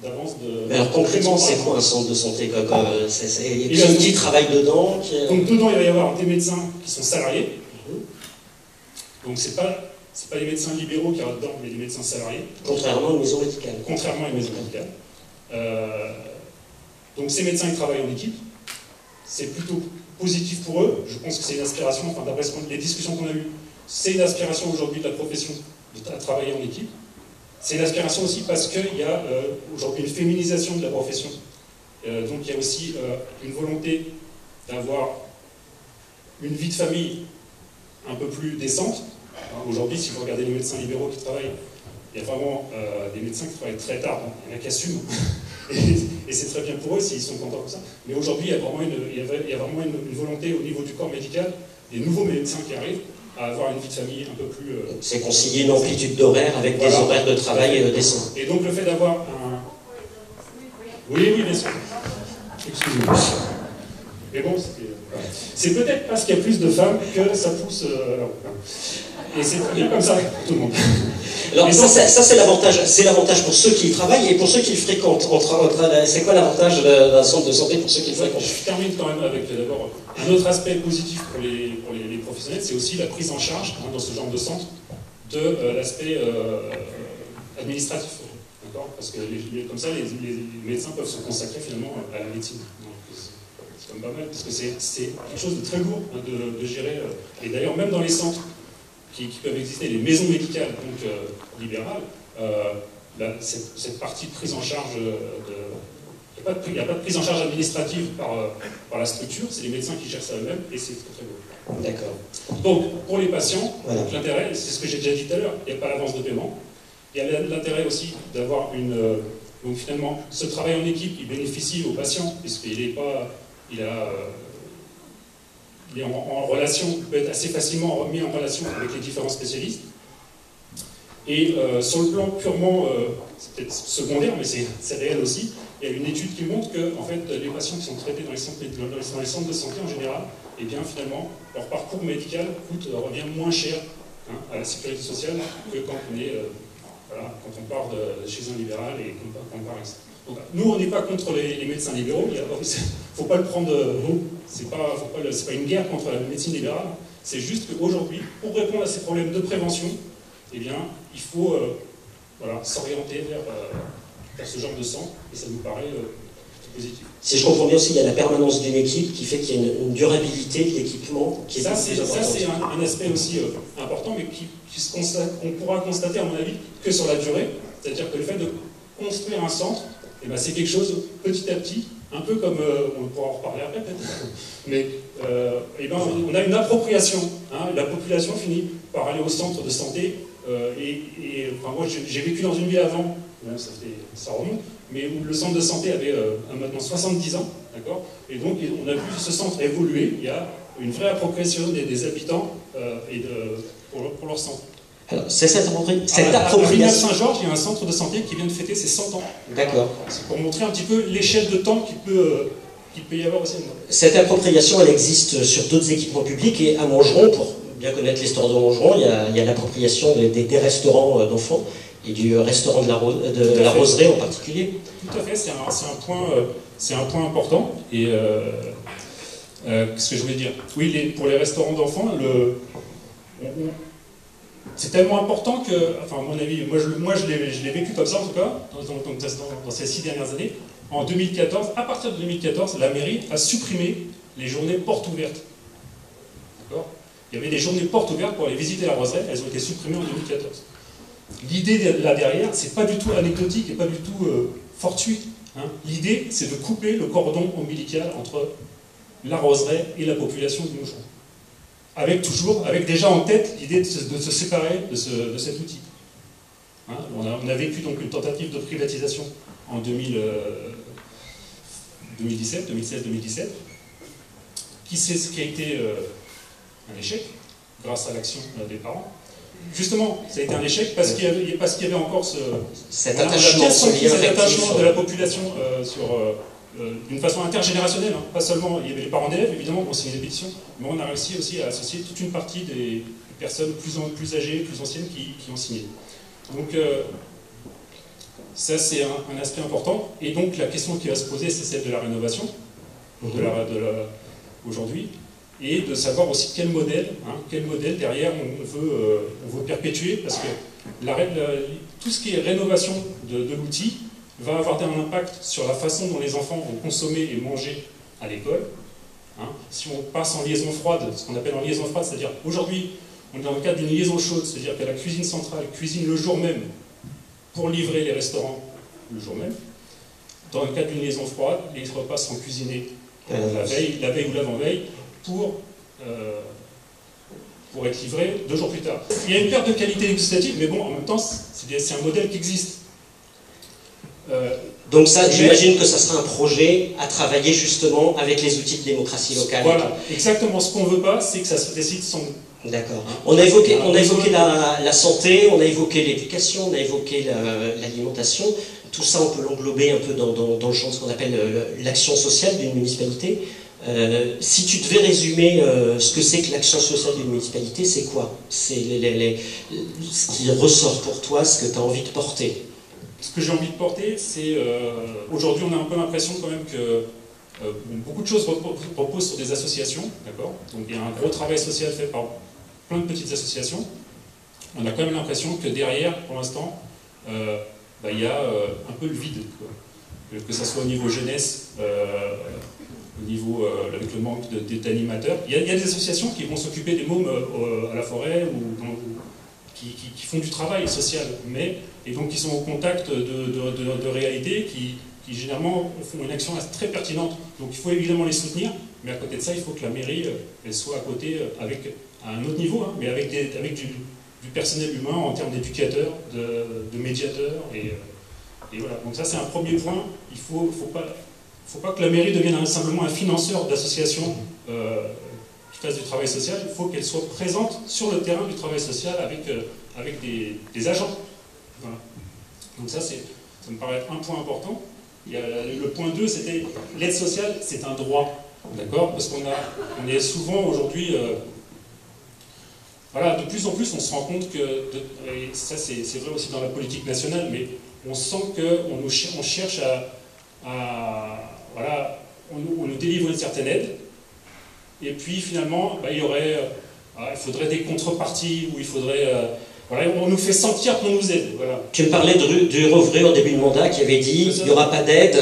Alors concrètement, c'est quoi un centre de santé? Il y a qui travaille dedans Donc dedans, il va y avoir des médecins qui sont salariés. Donc c'est pas les médecins libéraux qui restent dedans, mais les médecins salariés. Contrairement à une maison médicale. Contrairement à une maison médicale. Donc ces médecins, ils travaillent en équipe. C'est plutôt positif pour eux. Je pense que c'est une aspiration, enfin d'après les discussions qu'on a eues, c'est une aspiration aujourd'hui de la profession de travailler en équipe. C'est une aspiration aussi parce qu'il y a aujourd'hui une féminisation de la profession. Donc il y a aussi une volonté d'avoir une vie de famille un peu plus décente. Aujourd'hui, si vous regardez les médecins libéraux qui travaillent, il y a vraiment des médecins qui travaillent très tard, donc il y en a qui assument. Et c'est très bien pour eux s'ils sont contents comme ça. Mais aujourd'hui, il y a vraiment une volonté au niveau du corps médical, des nouveaux médecins qui arrivent, à avoir une vie de famille un peu plus... C'est concilier une amplitude d'horaire avec des horaires de travail décents. Et donc le fait d'avoir un... Oui, bien sûr. Excusez-moi. Mais bon, c'est peut-être parce qu'il y a plus de femmes que ça pousse... Et c'est très bien comme ça, tout le monde. Alors ça c'est l'avantage pour ceux qui y travaillent et pour ceux qui le fréquentent. C'est quoi l'avantage d'un centre de santé pour ceux qui le fréquentent? Je termine quand même avec d'abord un autre aspect positif pour les professionnels, c'est aussi la prise en charge dans ce genre de centre de l'aspect administratif. Parce que comme ça, les médecins peuvent se consacrer finalement à la médecine. C'est quand même pas mal, parce que c'est quelque chose de très lourd de gérer. Et d'ailleurs, même dans les centres qui peuvent exister, les maisons médicales donc libérales, cette partie de prise en charge il n'y a pas de prise en charge administrative par la structure, c'est les médecins qui gèrent ça eux-mêmes et c'est très lourd. D'accord. Donc pour les patients, l'intérêt, c'est ce que j'ai déjà dit tout à l'heure, il n'y a pas l'avance de paiement. Il y a l'intérêt aussi d'avoir donc finalement, ce travail en équipe, il bénéficie aux patients, puisqu'il est en relation, il peut être assez facilement mis en relation avec les différents spécialistes. Et sur le plan purement, c'est peut-être secondaire, mais c'est réel aussi, il y a une étude qui montre que en fait, les patients qui sont traités dans les centres de santé en général, eh bien finalement, leur parcours médical revient moins cher à la sécurité sociale que quand quand on part de chez un libéral et qu'on part ici. Donc, nous, on n'est pas contre les médecins libéraux, il ne faut pas le prendre, c'est pas une guerre contre la médecine libérale, c'est juste qu'aujourd'hui, pour répondre à ces problèmes de prévention, eh bien, il faut s'orienter vers ce genre de centre, et ça nous paraît positif. Si je comprends bien aussi, il y a la permanence d'une équipe qui fait qu'il y a une durabilité de l'équipement qui est ça, c'est un aspect aussi important, mais qu'on pourra constater, à mon avis, que sur la durée. C'est-à-dire que le fait de construire un centre, eh ben, c'est quelque chose petit à petit, un peu comme, on pourra en reparler après peut-être, mais eh ben, on a une appropriation. La population finit par aller au centre de santé, enfin, moi j'ai vécu dans une ville avant, ça remonte, mais où le centre de santé avait maintenant 70 ans, d'accord, et donc on a vu ce centre évoluer, il y a une vraie appropriation des habitants pour leur centre. Alors, c'est cette appropriation. À Saint-Georges, il y a un centre de santé qui vient de fêter ses 100 ans. D'accord. C'est pour montrer un petit peu l'échelle de temps qu'il peut y avoir aussi. Cette appropriation, elle existe sur d'autres équipements publics, et à Montgeron, pour bien connaître l'histoire de Montgeron, il y a l'appropriation des restaurants d'enfants et du restaurant de la Roseraie en particulier. Tout à fait, c'est un point important. Et Qu'est-ce que je voulais dire? Oui, pour les restaurants d'enfants, c'est tellement important que, enfin à mon avis, moi je l'ai vécu comme ça en tout cas, dans ces 6 dernières années. En 2014, à partir de 2014, la mairie a supprimé les journées portes ouvertes. D'accord? Il y avait des journées portes ouvertes pour aller visiter la roseraie, elles ont été supprimées en 2014. L'idée là derrière, c'est pas du tout anecdotique et pas du tout fortuit. Hein. L'idée, c'est de couper le cordon ombilical entre la roseraie et la population du Moucheron. Avec déjà en tête l'idée de se séparer de cet outil. Hein. On a vécu donc une tentative de privatisation en 2016-2017, qui a été un échec, grâce à l'action des parents. Justement, ça a été un échec parce qu'il y avait encore cet attachement de la population d'une façon intergénérationnelle, hein. Pas seulement, il y avait les parents d'élèves, évidemment, qui ont signé des pétitions, mais on a réussi aussi à associer toute une partie des personnes plus âgées, plus anciennes qui ont signé. Donc, ça c'est un aspect important. Et donc, la question qui va se poser, c'est celle de la rénovation, aujourd'hui, et de savoir aussi quel modèle derrière on veut perpétuer, parce que tout ce qui est rénovation de l'outil va avoir un impact sur la façon dont les enfants vont consommer et manger à l'école. Hein. Si on passe en liaison froide, ce qu'on appelle en liaison froide, c'est-à-dire aujourd'hui on est dans le cadre d'une liaison chaude, c'est-à-dire que la cuisine centrale cuisine le jour même pour livrer les restaurants le jour même. Dans le cadre d'une liaison froide, les repas seront cuisinés la veille ou l'avant-veille pour être livrés 2 jours plus tard. Il y a une perte de qualité législative, mais bon, en même temps, c'est un modèle qui existe. Donc ça, j'imagine que ça sera un projet à travailler justement avec les outils de démocratie locale. Voilà, exactement. Ce qu'on ne veut pas, c'est que ça se décide sans... D'accord. On a évoqué la santé, on a évoqué l'éducation, on a évoqué l'alimentation. Tout ça, on peut l'englober un peu dans le champ de ce qu'on appelle l'action sociale d'une municipalité. Si tu devais résumer ce que c'est que l'action sociale d'une municipalité, c'est quoi? C'est ce qui ressort pour toi, ce que tu as envie de porter. Ce que j'ai envie de porter, c'est... aujourd'hui, on a un peu l'impression quand même que beaucoup de choses reposent sur des associations, d'accord? Donc il y a un gros travail social fait par plein de petites associations. On a quand même l'impression que derrière, pour l'instant, il y a un peu le vide, quoi. Que ce soit au niveau jeunesse, au niveau avec le manque d'animateurs. Il y a des associations qui vont s'occuper des mômes à la forêt ou qui font du travail social, et donc qui sont au contact de réalités qui généralement font une action très pertinente. Donc il faut évidemment les soutenir, mais à côté de ça, il faut que la mairie elle soit à côté à un autre niveau, hein, mais avec du personnel humain en termes d'éducateurs, de médiateurs, et voilà. Donc ça c'est un premier point. Il faut pas que la mairie devienne simplement un financeur d'associations qui fassent du travail social. Il faut qu'elle soit présente sur le terrain du travail social avec des agents. Voilà. Donc ça me paraît être un point important. Il y a le point 2, c'était l'aide sociale, c'est un droit, d'accord? Parce qu'on est souvent aujourd'hui, voilà, de plus en plus on se rend compte que, et ça c'est vrai aussi dans la politique nationale, mais on sent qu'on cherche voilà, on nous délivre une certaine aide, et puis finalement, il faudrait des contreparties, ou il faudrait... voilà, on nous fait sentir qu'on nous aide. Voilà. Tu me parlais du Rovray au début de mandat qui avait dit qu'il n'y aura pas d'aide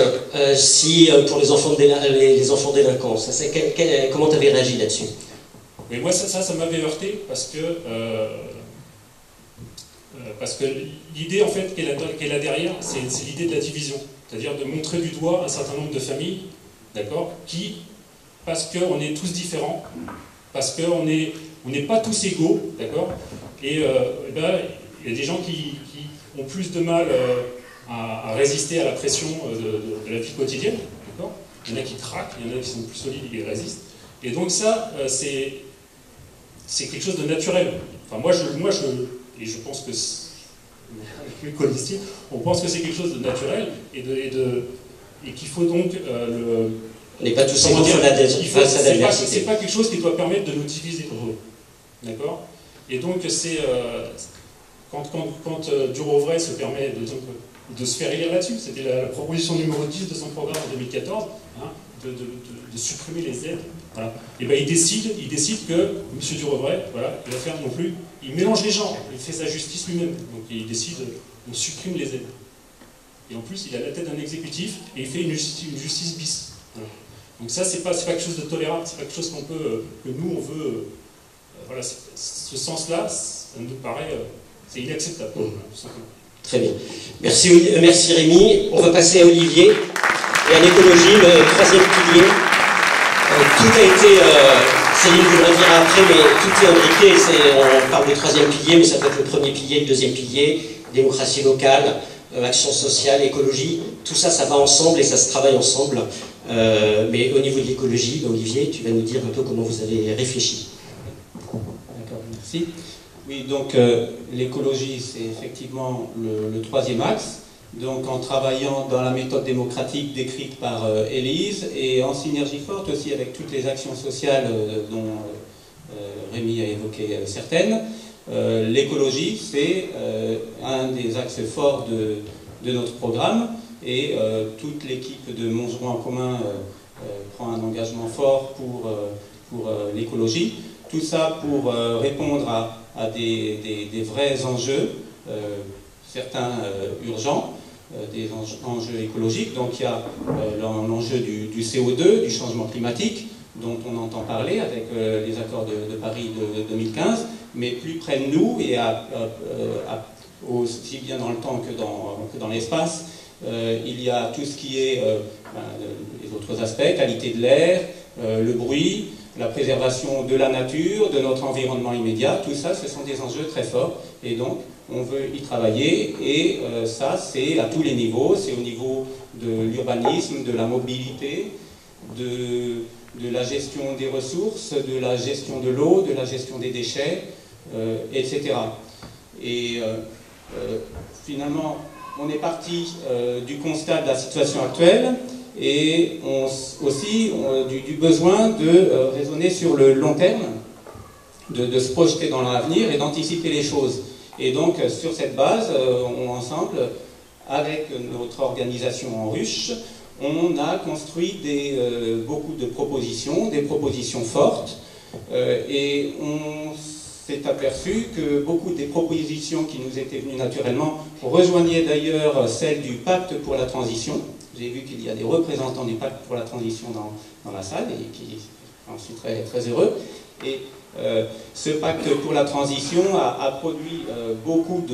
pour les enfants délinquants. Comment tu avais réagi là-dessus? Mais moi, ça m'avait heurté parce que l'idée en fait qu'elle a là derrière, c'est l'idée de la division. C'est-à-dire de montrer du doigt un certain nombre de familles, d'accord, parce qu'on est tous différents, parce qu'on n'est pas tous égaux, d'accord. Et il y a des gens qui ont plus de mal à résister à la pression de la vie quotidienne, d'accord. Il y en a qui traquent, il y en a qui sont plus solides et qui résistent. Et donc ça, c'est quelque chose de naturel. Enfin, moi, et je pense que mes collègues ici, on pense que c'est quelque chose de naturel et qu'il faut donc on n'est pas tous égaux face à l'adversité. C'est pas quelque chose qui doit permettre de nous diviser, d'accord. Et donc c'est quand du Rovray se permet de se faire élire là-dessus, c'était la proposition numéro 10 de son programme en 2014, hein, de supprimer les aides. Voilà. Et ben il décide que M. Durovray, voilà, il va faire non plus, il mélange les genres, il fait sa justice lui-même. Donc il décide, on supprime les aides. Et en plus, il a la tête d'un exécutif et il fait une justice bis. Voilà. Donc ça, c'est pas quelque chose de tolérable, c'est pas quelque chose qu'on peut, que nous on veut. Voilà, ce sens-là, ça nous paraît, c'est inacceptable. Voilà, tout simplement. Très bien. Merci Rémi. On va passer à Olivier. Et à l'écologie, le troisième pilier. Tout a été, Céline vous le dira après, mais tout est imbriqué. On parle du troisième pilier, mais ça peut être le premier pilier, le deuxième pilier, démocratie locale, action sociale, écologie. Tout ça, ça va ensemble et ça se travaille ensemble. Mais au niveau de l'écologie, Olivier, tu vas nous dire un peu comment vous avez réfléchi. D'accord, merci. Oui, donc l'écologie, c'est effectivement le troisième axe. Donc en travaillant dans la méthode démocratique décrite par Élise et en synergie forte aussi avec toutes les actions sociales dont Rémi a évoqué certaines, l'écologie c'est un des axes forts de notre programme et toute l'équipe de Montgeron en commun prend un engagement fort pour l'écologie. Tout ça pour répondre à des vrais enjeux, certains urgents, des enjeux écologiques. Donc il y a l'enjeu du CO2, du changement climatique, dont on entend parler avec les accords de Paris de 2015, mais plus près de nous et aussi bien dans le temps que dans l'espace. Il y a tout ce qui est les autres aspects, qualité de l'air, le bruit, la préservation de la nature, de notre environnement immédiat. Tout ça, ce sont des enjeux très forts et donc on veut y travailler et ça c'est à tous les niveaux, c'est au niveau de l'urbanisme, de la mobilité, de la gestion des ressources, de la gestion de l'eau, de la gestion des déchets, etc. Et finalement, on est parti du constat de la situation actuelle et aussi du besoin de raisonner sur le long terme, de se projeter dans l'avenir et d'anticiper les choses. Et donc, sur cette base, ensemble, avec notre organisation en ruche, on a construit beaucoup de propositions, des propositions fortes, et on s'est aperçu que beaucoup des propositions qui nous étaient venues naturellement rejoignaient d'ailleurs celles du Pacte pour la transition. J'ai vu qu'il y a des représentants du Pacte pour la transition dans la salle, et j'en suis très, très heureux. Et ce pacte pour la transition a produit beaucoup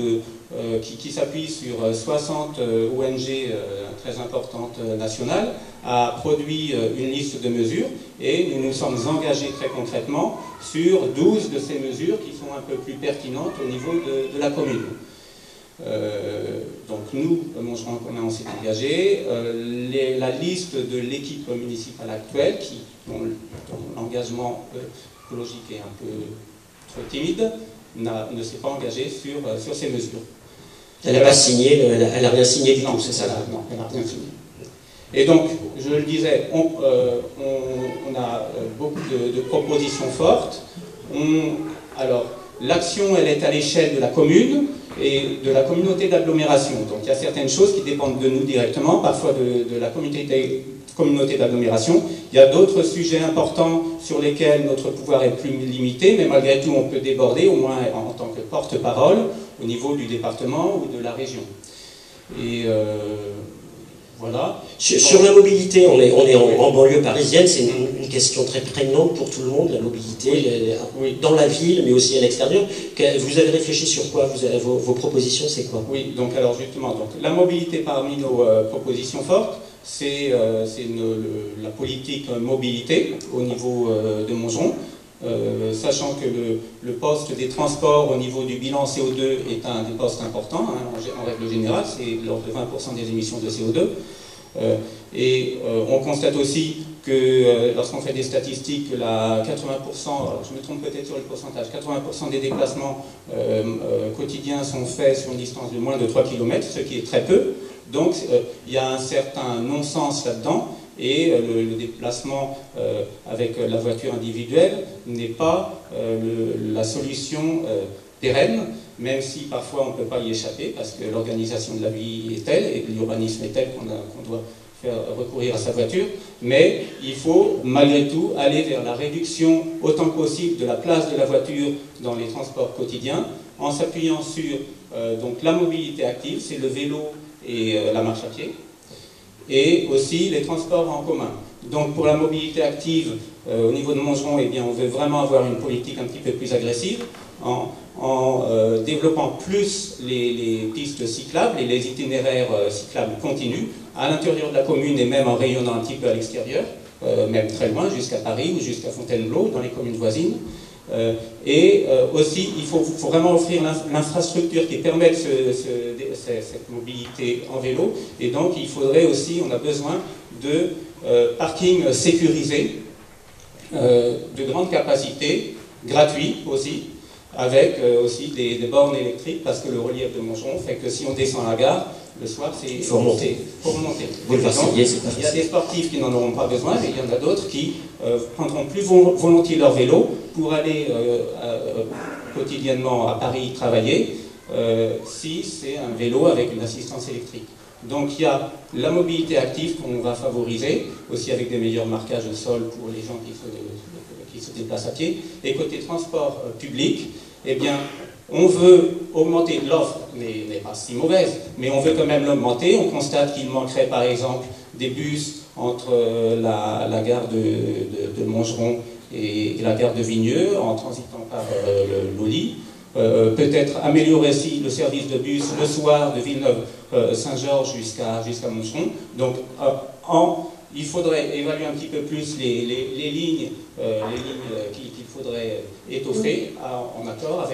qui s'appuie sur 60 ONG très importantes nationales, a produit une liste de mesures et nous nous sommes engagés très concrètement sur 12 de ces mesures qui sont un peu plus pertinentes au niveau de la commune. Donc nous, Montgeron en commun, on s'est engagé. La liste de l'équipe municipale actuelle, dont l'engagement écologique est un peu trop timide, ne s'est pas engagée sur ces mesures. Elle n'a pas signé, elle n'a rien signé du tout, c'est ça? Non, elle n'a rien signé. Et donc, je le disais, on a beaucoup de propositions fortes. Alors, l'action, elle est à l'échelle de la commune et de la communauté d'agglomération. Donc, il y a certaines choses qui dépendent de nous directement, parfois de la communauté d'agglomération. Il y a d'autres sujets importants sur lesquels notre pouvoir est plus limité, mais malgré tout, on peut déborder, au moins en tant que porte-parole, au niveau du département ou de la région. Et voilà. Sur la mobilité, on est en banlieue parisienne, c'est une question très prégnante pour tout le monde, la mobilité, oui. Dans la ville, mais aussi à l'extérieur. Vous avez réfléchi sur quoi? Vos propositions, c'est quoi? Oui, donc alors justement, la mobilité parmi nos propositions fortes, c'est la politique mobilité au niveau de Montgeron, sachant que le poste des transports au niveau du bilan CO2 est un des postes importants, hein, en règle générale, c'est l'ordre de 20% des émissions de CO2. On constate aussi que lorsqu'on fait des statistiques, 80%, alors je me trompe peut-être sur le pourcentage, 80% des déplacements quotidiens sont faits sur une distance de moins de 3 km, ce qui est très peu. Donc il y a un certain non-sens là-dedans, et le déplacement avec la voiture individuelle n'est pas la solution pérenne, même si parfois on ne peut pas y échapper, parce que l'organisation de la vie est telle, et l'urbanisme est tel qu'on doit faire recourir à sa voiture, mais il faut malgré tout aller vers la réduction autant que possible de la place de la voiture dans les transports quotidiens, en s'appuyant sur donc la mobilité active, c'est le vélo et la marche à pied, et aussi les transports en commun. Donc pour la mobilité active, au niveau de Montgeron, eh bien, on veut vraiment avoir une politique un petit peu plus agressive, en développant plus les pistes cyclables et les itinéraires cyclables continus à l'intérieur de la commune et même en rayonnant un petit peu à l'extérieur, même très loin, jusqu'à Paris ou jusqu'à Fontainebleau, dans les communes voisines. Aussi, il faut vraiment offrir l'infrastructure qui permette cette mobilité en vélo. Et donc, il faudrait aussi, on a besoin de parkings sécurisés, de grande capacité, gratuits aussi, avec aussi des bornes électriques, parce que le relief de Montgeron fait que si on descend à la gare, le soir, il faut remonter. Il y a des sportifs qui n'en auront pas besoin, mais il y en a d'autres qui prendront plus volontiers leur vélo pour aller quotidiennement à Paris travailler, si c'est un vélo avec une assistance électrique. Donc il y a la mobilité active qu'on va favoriser, aussi avec des meilleurs marquages au sol pour les gens qui se déplacent à pied. Et côté transport public, eh bien, on veut augmenter l'offre, n'est pas si mauvaise, mais on veut quand même l'augmenter. On constate qu'il manquerait par exemple des bus entre la gare de Montgeron et la gare de Vigneux, en transitant par l'Oli. Peut-être améliorer aussi le service de bus le soir de Villeneuve-Saint-Georges jusqu'à Montgeron. Donc il faudrait évaluer un petit peu plus les lignes qu'il faudrait étoffer en accord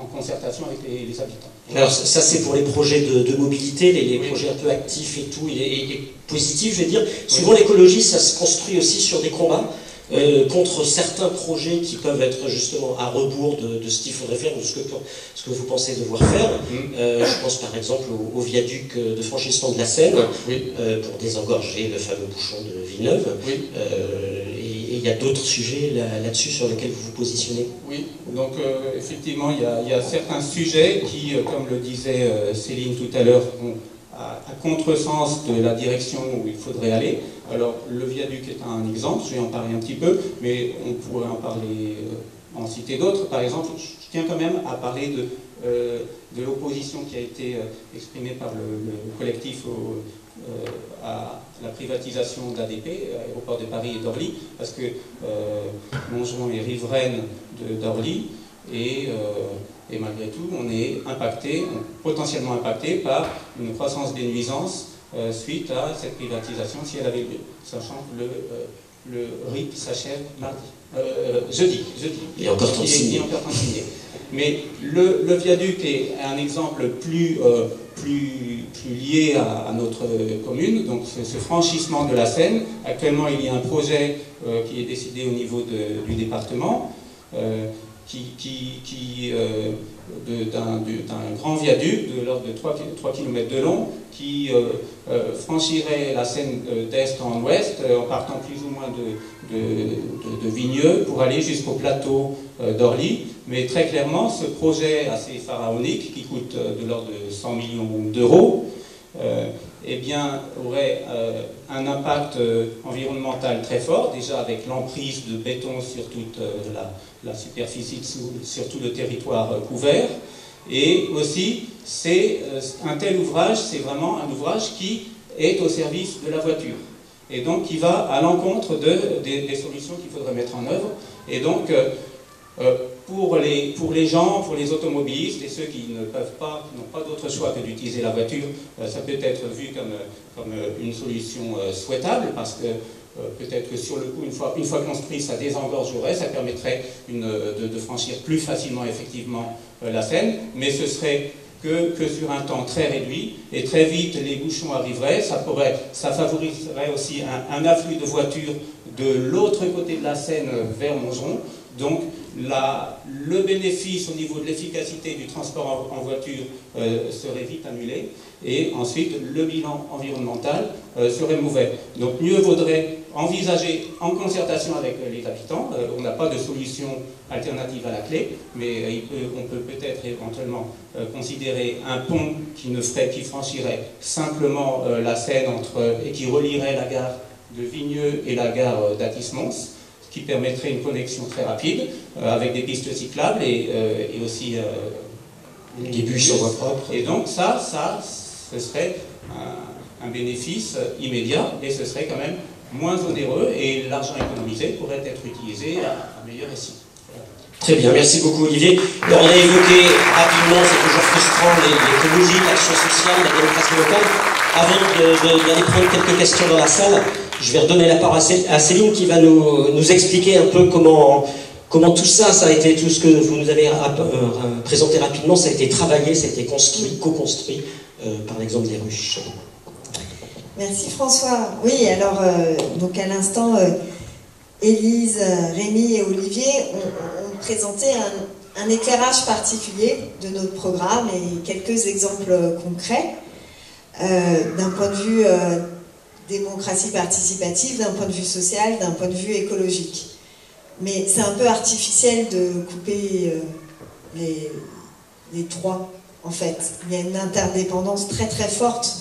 en concertation avec les habitants. Alors ça c'est pour les projets de mobilité, les projets un peu actifs et tout, et positifs je vais dire. Souvent l'écologie ça se construit aussi sur des combats. Contre certains projets qui peuvent être justement à rebours de ce qu'il faudrait faire, de ce que vous pensez devoir faire. Je pense par exemple au viaduc de franchissement de la Seine, pour désengorger le fameux bouchon de Villeneuve. Et il y a d'autres sujets là-dessus sur lesquels vous vous positionnez. Oui, donc effectivement il y a certains sujets qui, comme le disait Céline tout à l'heure, à contresens de la direction où il faudrait aller. Alors, le viaduc est un exemple, je vais en parler un petit peu, mais on pourrait en citer d'autres. Par exemple, je tiens quand même à parler de l'opposition qui a été exprimée par le collectif à la privatisation d'ADP, Aéroport de Paris et d'Orly, parce que Montgeron est riveraine d'Orly, et malgré tout, on est potentiellement impacté par une croissance des nuisances suite à cette privatisation, si elle avait lieu, sachant que le RIP s'achève jeudi. Il est encore temps de signer. Mais le viaduc est un exemple plus lié à notre commune, donc ce franchissement de la Seine. Actuellement, il y a un projet qui est décidé au niveau du département, d'un grand viaduc de l'ordre de 3 km de long qui franchirait la Seine d'est en ouest en partant plus ou moins de Vigneux pour aller jusqu'au plateau d'Orly. Mais très clairement, ce projet assez pharaonique qui coûte de l'ordre de 100 millions d'euros eh bien, aurait un impact environnemental très fort, déjà avec l'emprise de béton sur toute la superficie, sur tout le territoire couvert. Et aussi, un tel ouvrage, c'est vraiment un ouvrage qui est au service de la voiture. Et donc, qui va à l'encontre des solutions qu'il faudrait mettre en œuvre. Et donc, pour les gens, pour les automobilistes et ceux qui n'ont pas d'autre choix que d'utiliser la voiture, ça peut être vu comme une solution souhaitable, parce que peut-être que sur le coup, une fois construit, ça désengorgerait, ça permettrait de franchir plus facilement effectivement la Seine, mais ce serait que sur un temps très réduit, et très vite les bouchons arriveraient, ça favoriserait aussi un afflux de voitures de l'autre côté de la Seine vers Montgeron. Donc le bénéfice au niveau de l'efficacité du transport en voiture serait vite annulé, et ensuite le bilan environnemental serait mauvais. Donc mieux vaudrait envisagé en concertation avec les habitants. On n'a pas de solution alternative à la clé, mais on peut peut-être éventuellement considérer un pont qui franchirait simplement la Seine et qui relierait la gare de Vigneux et la gare d'Athis-Mons, ce qui permettrait une connexion très rapide avec des pistes cyclables et aussi des bus sur voie propre. Et donc ça ce serait un bénéfice immédiat et ce serait quand même moins onéreux et l'argent économisé pourrait être utilisé à meilleur escient. Très bien, merci beaucoup Olivier. Alors, on a évoqué rapidement, c'est toujours frustrant, l'écologie, l'action sociale, la démocratie locale. Avant d'aller prendre quelques questions dans la salle, je vais redonner la parole à Céline qui va nous expliquer un peu comment tout ça a été, tout ce que vous nous avez présenté rapidement, ça a été travaillé, ça a été construit, co-construit, par exemple des ruches. Merci François. Oui, alors, donc à l'instant, Élise, Rémi et Olivier ont présenté un éclairage particulier de notre programme et quelques exemples concrets d'un point de vue démocratie participative, d'un point de vue social, d'un point de vue écologique. Mais c'est un peu artificiel de couper les trois, en fait. Il y a une interdépendance très très forte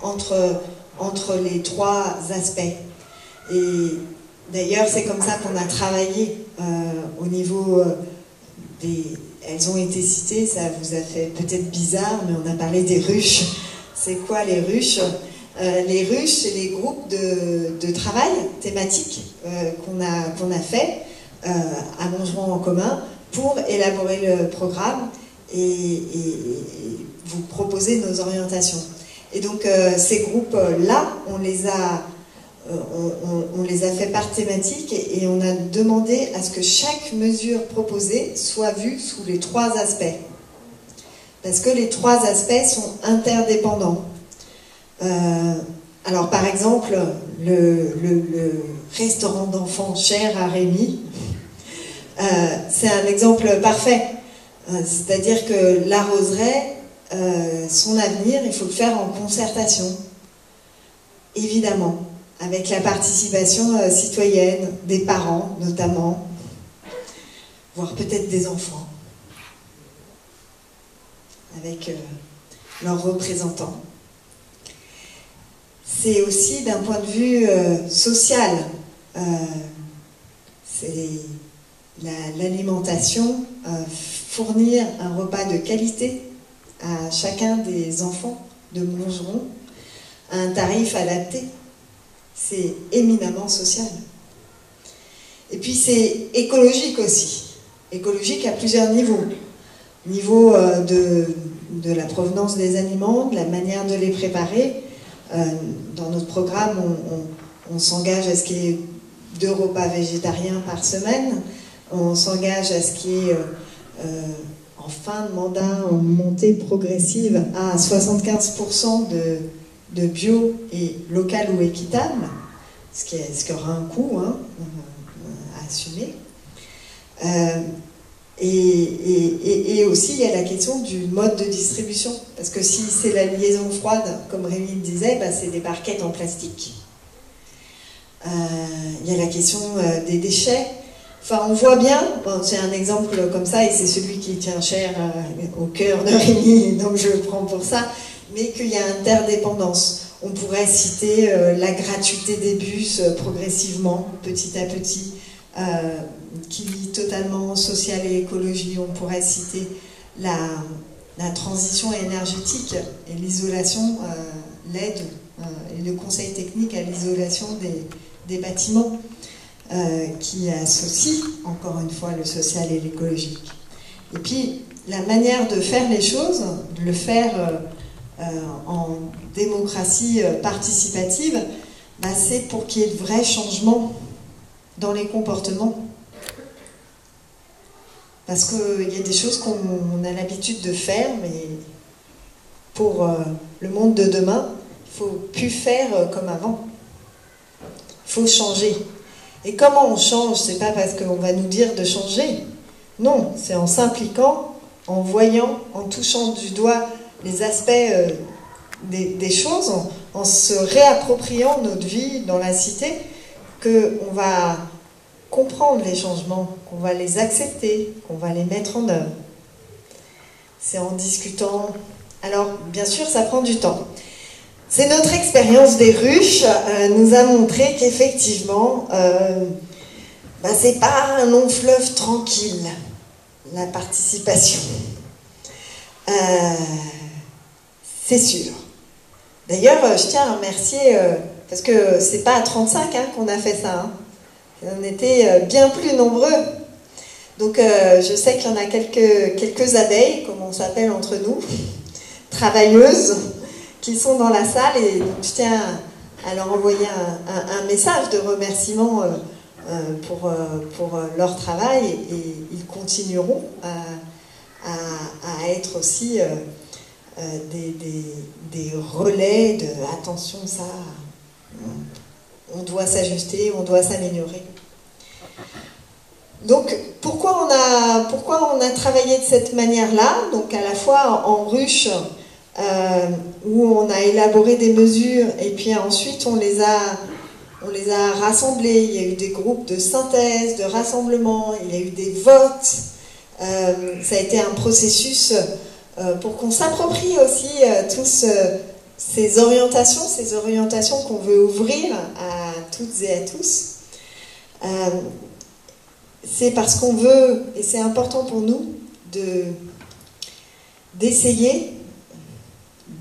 entre les trois aspects. Et d'ailleurs, c'est comme ça qu'on a travaillé au niveau Elles ont été citées, ça vous a fait peut-être bizarre, mais on a parlé des ruches. C'est quoi les ruches? Les ruches, c'est les groupes de travail thématiques qu'on a fait à Montgeron en commun pour élaborer le programme et vous proposer nos orientations. Et donc ces groupes-là, on les a fait par thématique et on a demandé à ce que chaque mesure proposée soit vue sous les trois aspects. Parce que les trois aspects sont interdépendants. Alors par exemple, le restaurant d'enfants cher à Rémi, c'est un exemple parfait. C'est-à-dire que la roseraie, son avenir, il faut le faire en concertation, évidemment, avec la participation citoyenne, des parents notamment, voire peut-être des enfants, avec leurs représentants. C'est aussi d'un point de vue social, c'est l'alimentation, fournir un repas de qualité à chacun des enfants de Montgeron à un tarif adapté. C'est éminemment social. Et puis c'est écologique aussi. Écologique à plusieurs niveaux. Niveau de la provenance des aliments, de la manière de les préparer. Dans notre programme, on s'engage à ce qu'il y ait 2 repas végétariens par semaine. On s'engage à ce qu'il y ait en fin de mandat, en montée progressive, à 75% de bio et local ou équitable, ce qui aura un coût à assumer. Et aussi, il y a la question du mode de distribution. Parce que si c'est la liaison froide, comme Rémi le disait, bah, c'est des barquettes en plastique. Il y a la question des déchets. Enfin, on voit bien, bon, c'est un exemple comme ça, et c'est celui qui tient cher au cœur de Rémi, donc je le prends pour ça, mais qu'il y a interdépendance. On pourrait citer la gratuité des bus progressivement, petit à petit, qui lie totalement social et écologie. On pourrait citer la transition énergétique et l'isolation, l'aide et le conseil technique à l'isolation des bâtiments, qui associe encore une fois le social et l'écologique. Et puis la manière de faire les choses, de le faire en démocratie participative, bah, c'est pour qu'il y ait de vrais changements dans les comportements. Parce qu'il y a des choses qu'on a l'habitude de faire, mais pour le monde de demain, il ne faut plus faire comme avant. Il faut changer. Et comment on change? C'est pas parce qu'on va nous dire de changer. Non, c'est en s'impliquant, en voyant, en touchant du doigt les aspects des choses, en se réappropriant notre vie dans la cité qu'on va comprendre les changements, qu'on va les accepter, qu'on va les mettre en œuvre. C'est en discutant. Alors, bien sûr, ça prend du temps. C'est notre expérience des ruches nous a montré qu'effectivement, c'est pas un long fleuve tranquille, la participation. C'est sûr. D'ailleurs, je tiens à remercier, parce que c'est pas à 35 qu'on a fait ça. On était bien plus nombreux. Donc, je sais qu'il y en a quelques abeilles, comme on s'appelle entre nous, travailleuses, qui sont dans la salle. Et donc, je tiens à leur envoyer un message de remerciement pour leur travail. Et ils continueront à être aussi des relais de attention, ça, on doit s'ajuster, on doit s'améliorer. Donc, pourquoi on a travaillé de cette manière-là? Donc, à la fois en ruche, où on a élaboré des mesures, et puis ensuite on les a rassemblées. Il y a eu des groupes de synthèse, de rassemblement, il y a eu des votes. Ça a été un processus pour qu'on s'approprie aussi tous ces orientations qu'on veut ouvrir à toutes et à tous. C'est parce qu'on veut, et c'est important pour nous, d'essayer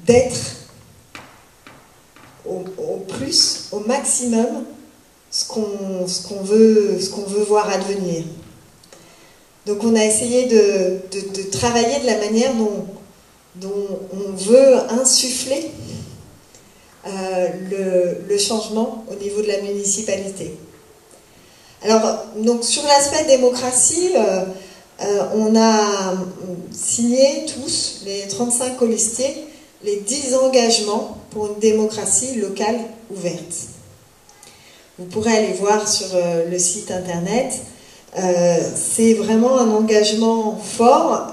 d'être au maximum ce qu'on veut voir advenir. Donc on a essayé de travailler de la manière dont on veut insuffler le changement au niveau de la municipalité. Alors, donc sur l'aspect démocratie, on a signé tous, les 35 colistiers, les 10 engagements pour une démocratie locale ouverte. Vous pourrez aller voir sur le site internet. C'est vraiment un engagement fort.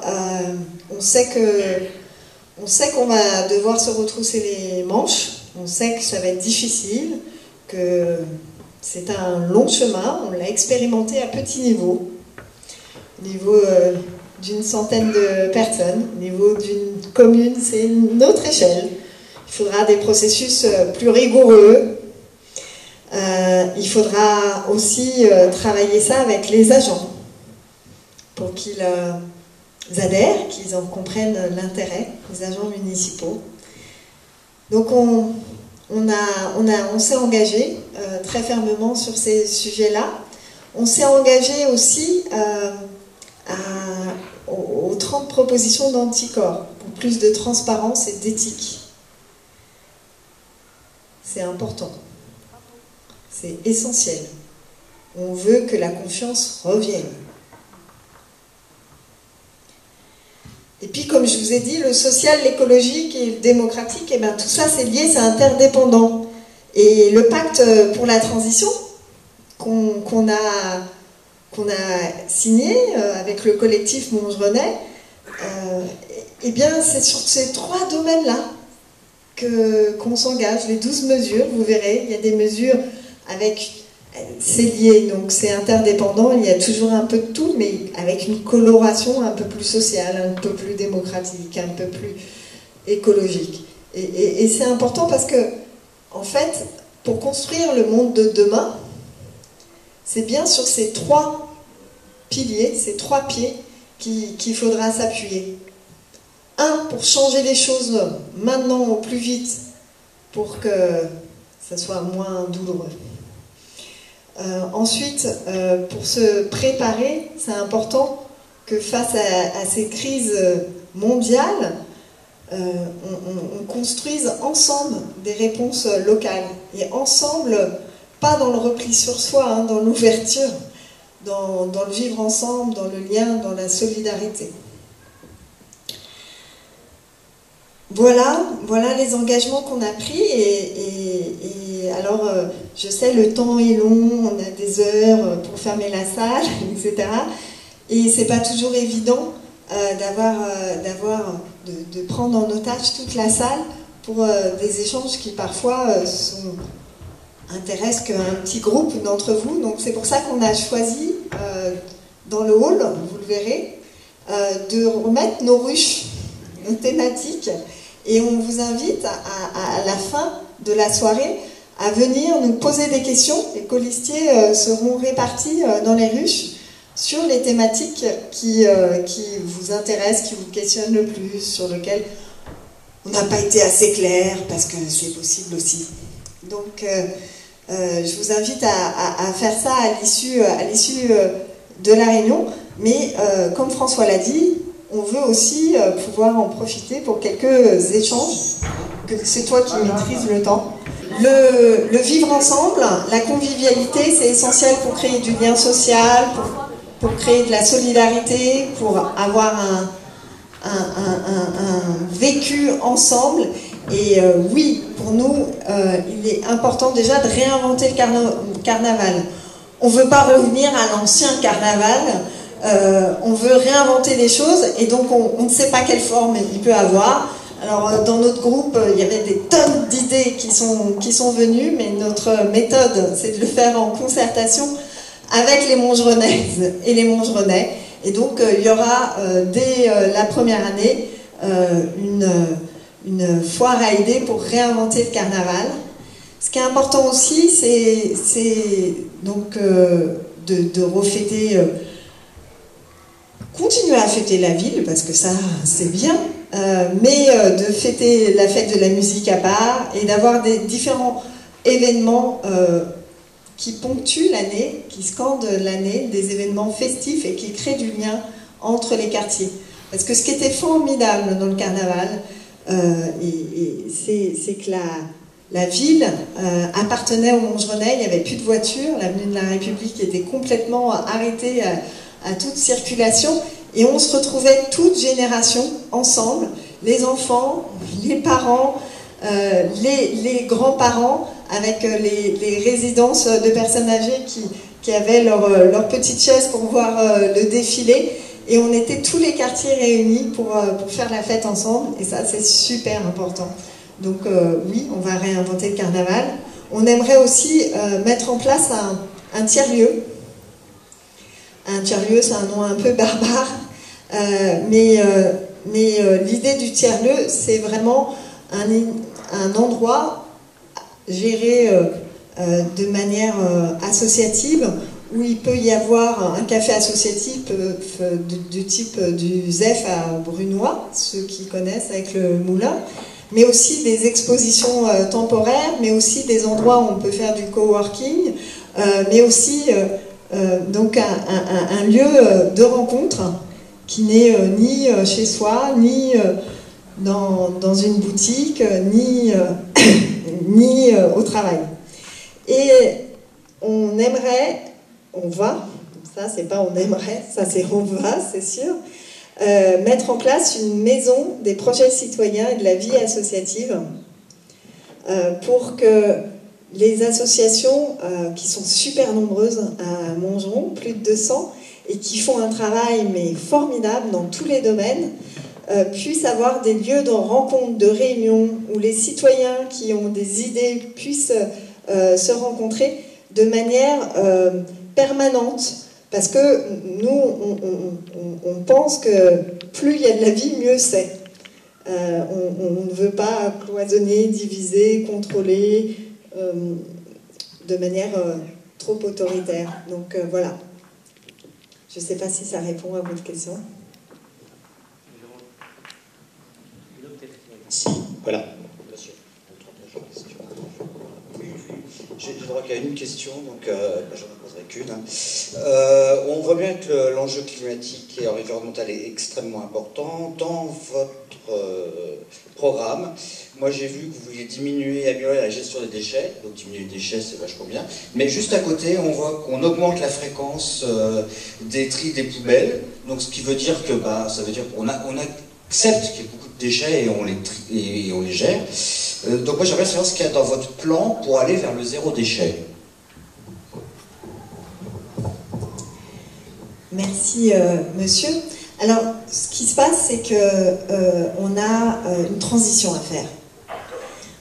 On sait qu'on va devoir se retrousser les manches. On sait que ça va être difficile, que c'est un long chemin. On l'a expérimenté à petit niveau, au niveau d'une centaine de personnes. Au niveau d'une commune, c'est une autre échelle. Il faudra des processus plus rigoureux. Il faudra aussi travailler ça avec les agents pour qu'ils adhèrent, qu'ils en comprennent l'intérêt, les agents municipaux. Donc on s'est engagé très fermement sur ces sujets-là. On s'est engagé aussi aux 30 propositions d'anticorps pour plus de transparence et d'éthique. C'est important. C'est essentiel. On veut que la confiance revienne. Et puis, comme je vous ai dit, le social, l'écologique et le démocratique, et tout ça, c'est lié, c'est interdépendant. Et le pacte pour la transition qu'on a signé avec le collectif Montgerenais, eh bien, c'est sur ces 3 domaines-là qu'on s'engage. Les 12 mesures, vous verrez, il y a des mesures c'est lié, donc c'est interdépendant, il y a toujours un peu de tout, mais avec une coloration un peu plus sociale, un peu plus démocratique, un peu plus écologique. Et c'est important parce que, en fait, pour construire le monde de demain, c'est bien sur ces 3 piliers, ces 3 pieds qu'il faudra s'appuyer. Un, pour changer les choses maintenant au plus vite, pour que ça soit moins douloureux. Ensuite, pour se préparer, c'est important que face à ces crises mondiales, on construise ensemble des réponses locales. Et ensemble, pas dans le repli sur soi, dans l'ouverture, dans le vivre ensemble, dans le lien, dans la solidarité. Voilà les engagements qu'on a pris et alors je sais le temps est long, on a des heures pour fermer la salle, etc. Et c'est pas toujours évident de prendre en otage toute la salle pour des échanges qui parfois sont intéresse qu'un petit groupe d'entre vous. Donc c'est pour ça qu'on a choisi, dans le hall, vous le verrez, de remettre nos ruches, nos thématiques. Et on vous invite à la fin de la soirée à venir nous poser des questions. Les colistiers seront répartis dans les ruches sur les thématiques qui vous intéressent, qui vous questionnent le plus, sur lesquelles on n'a pas été assez clair, parce que c'est possible aussi. Donc, je vous invite à faire ça à l'issue de la réunion. Mais, comme François l'a dit, on veut aussi pouvoir en profiter pour quelques échanges. C'est toi qui maîtrises le temps. Le vivre ensemble, la convivialité, c'est essentiel pour créer du lien social, pour créer de la solidarité, pour avoir un vécu ensemble. Et oui, pour nous, il est important déjà de réinventer le carnaval. On ne veut pas revenir à l'ancien carnaval, on veut réinventer les choses, et donc on ne sait pas quelle forme il peut avoir. Alors dans notre groupe, il y avait des tonnes d'idées qui sont venues, mais notre méthode, c'est de le faire en concertation avec les Montgerenaises et les Montgerenais. Et donc il y aura dès la première année une foire à idées pour réinventer le carnaval. Ce qui est important aussi, c'est donc de refêter, continuer à fêter la ville, parce que ça c'est bien, mais de fêter la fête de la musique à part et d'avoir des différents événements qui ponctuent l'année, qui scandent l'année, des événements festifs et qui créent du lien entre les quartiers. Parce que ce qui était formidable dans le carnaval, c'est que la ville appartenait aux Montgerenais, il n'y avait plus de voitures, l'avenue de la République était complètement arrêtée à toute circulation, et on se retrouvait toutes générations ensemble, les enfants, les parents, les grands-parents, avec les résidences de personnes âgées qui avaient leur petite chaise pour voir le défilé, et on était tous les quartiers réunis pour faire la fête ensemble, et ça c'est super important. Donc oui, on va réinventer le carnaval. On aimerait aussi mettre en place un tiers-lieu. Un tiers-lieu, c'est un nom un peu barbare, mais l'idée du tiers-lieu, c'est vraiment un endroit géré de manière associative, où il peut y avoir un café associatif du type du ZEF à Brunois, ceux qui connaissent avec le moulin, mais aussi des expositions temporaires, mais aussi des endroits où on peut faire du coworking, mais aussi donc un lieu de rencontre qui n'est ni chez soi, ni dans une boutique, ni au travail. Et on aimerait, on va, ça c'est pas on aimerait, ça c'est on va, c'est sûr, mettre en place une maison des projets citoyens et de la vie associative pour que les associations qui sont super nombreuses à Montgeron, plus de 200, et qui font un travail mais formidable dans tous les domaines, puissent avoir des lieux de rencontre, de réunion, où les citoyens qui ont des idées puissent se rencontrer de manière permanente. Parce que nous, on pense que plus il y a de la vie, mieux c'est. On ne veut pas cloisonner, diviser, contrôler de manière trop autoritaire. Donc voilà. Je ne sais pas si ça répond à votre question. Si, voilà. J'ai le droit qu'à une question, donc j'en poserai qu'une. On voit bien que l'enjeu climatique et environnemental est extrêmement important dans votre programme. Moi j'ai vu que vous vouliez améliorer la gestion des déchets, donc diminuer les déchets c'est vachement bien, mais juste à côté on voit qu'on augmente la fréquence des tris des poubelles, donc ce qui veut dire que ça veut dire qu'on accepte qu'il y ait beaucoup de déchets et on les gère. Donc moi j'aimerais savoir ce qu'il y a dans votre plan pour aller vers le zéro déchet. Merci monsieur. Alors ce qui se passe c'est qu'on a une transition à faire.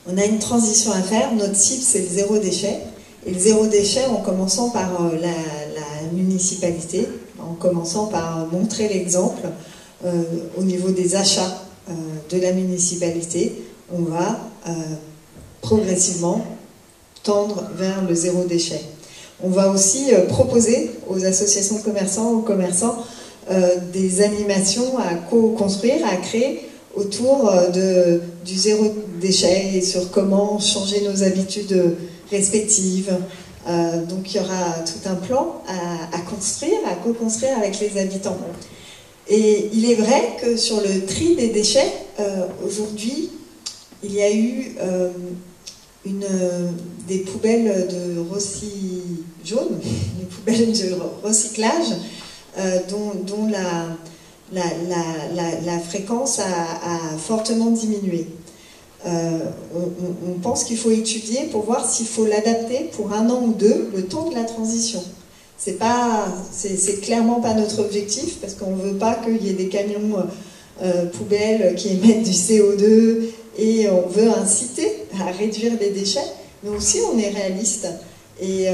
On a une transition à faire, notre cible c'est le zéro déchet. Et le zéro déchet en commençant par la municipalité, en commençant par montrer l'exemple au niveau des achats de la municipalité, on va progressivement tendre vers le zéro déchet. On va aussi proposer aux associations de commerçants, aux commerçants, des animations à co-construire, à créer autour du zéro déchet et sur comment changer nos habitudes respectives. Donc il y aura tout un plan à construire, à co-construire avec les habitants. Et il est vrai que sur le tri des déchets, aujourd'hui, il y a eu des poubelles de jaune, des poubelles de recyclage, dont la fréquence a fortement diminué. On pense qu'il faut étudier pour voir s'il faut l'adapter pour 1 an ou 2, le temps de la transition. C'est clairement pas notre objectif, parce qu'on ne veut pas qu'il y ait des camions poubelles qui émettent du CO2, et on veut inciter à réduire les déchets, mais aussi on est réaliste. Et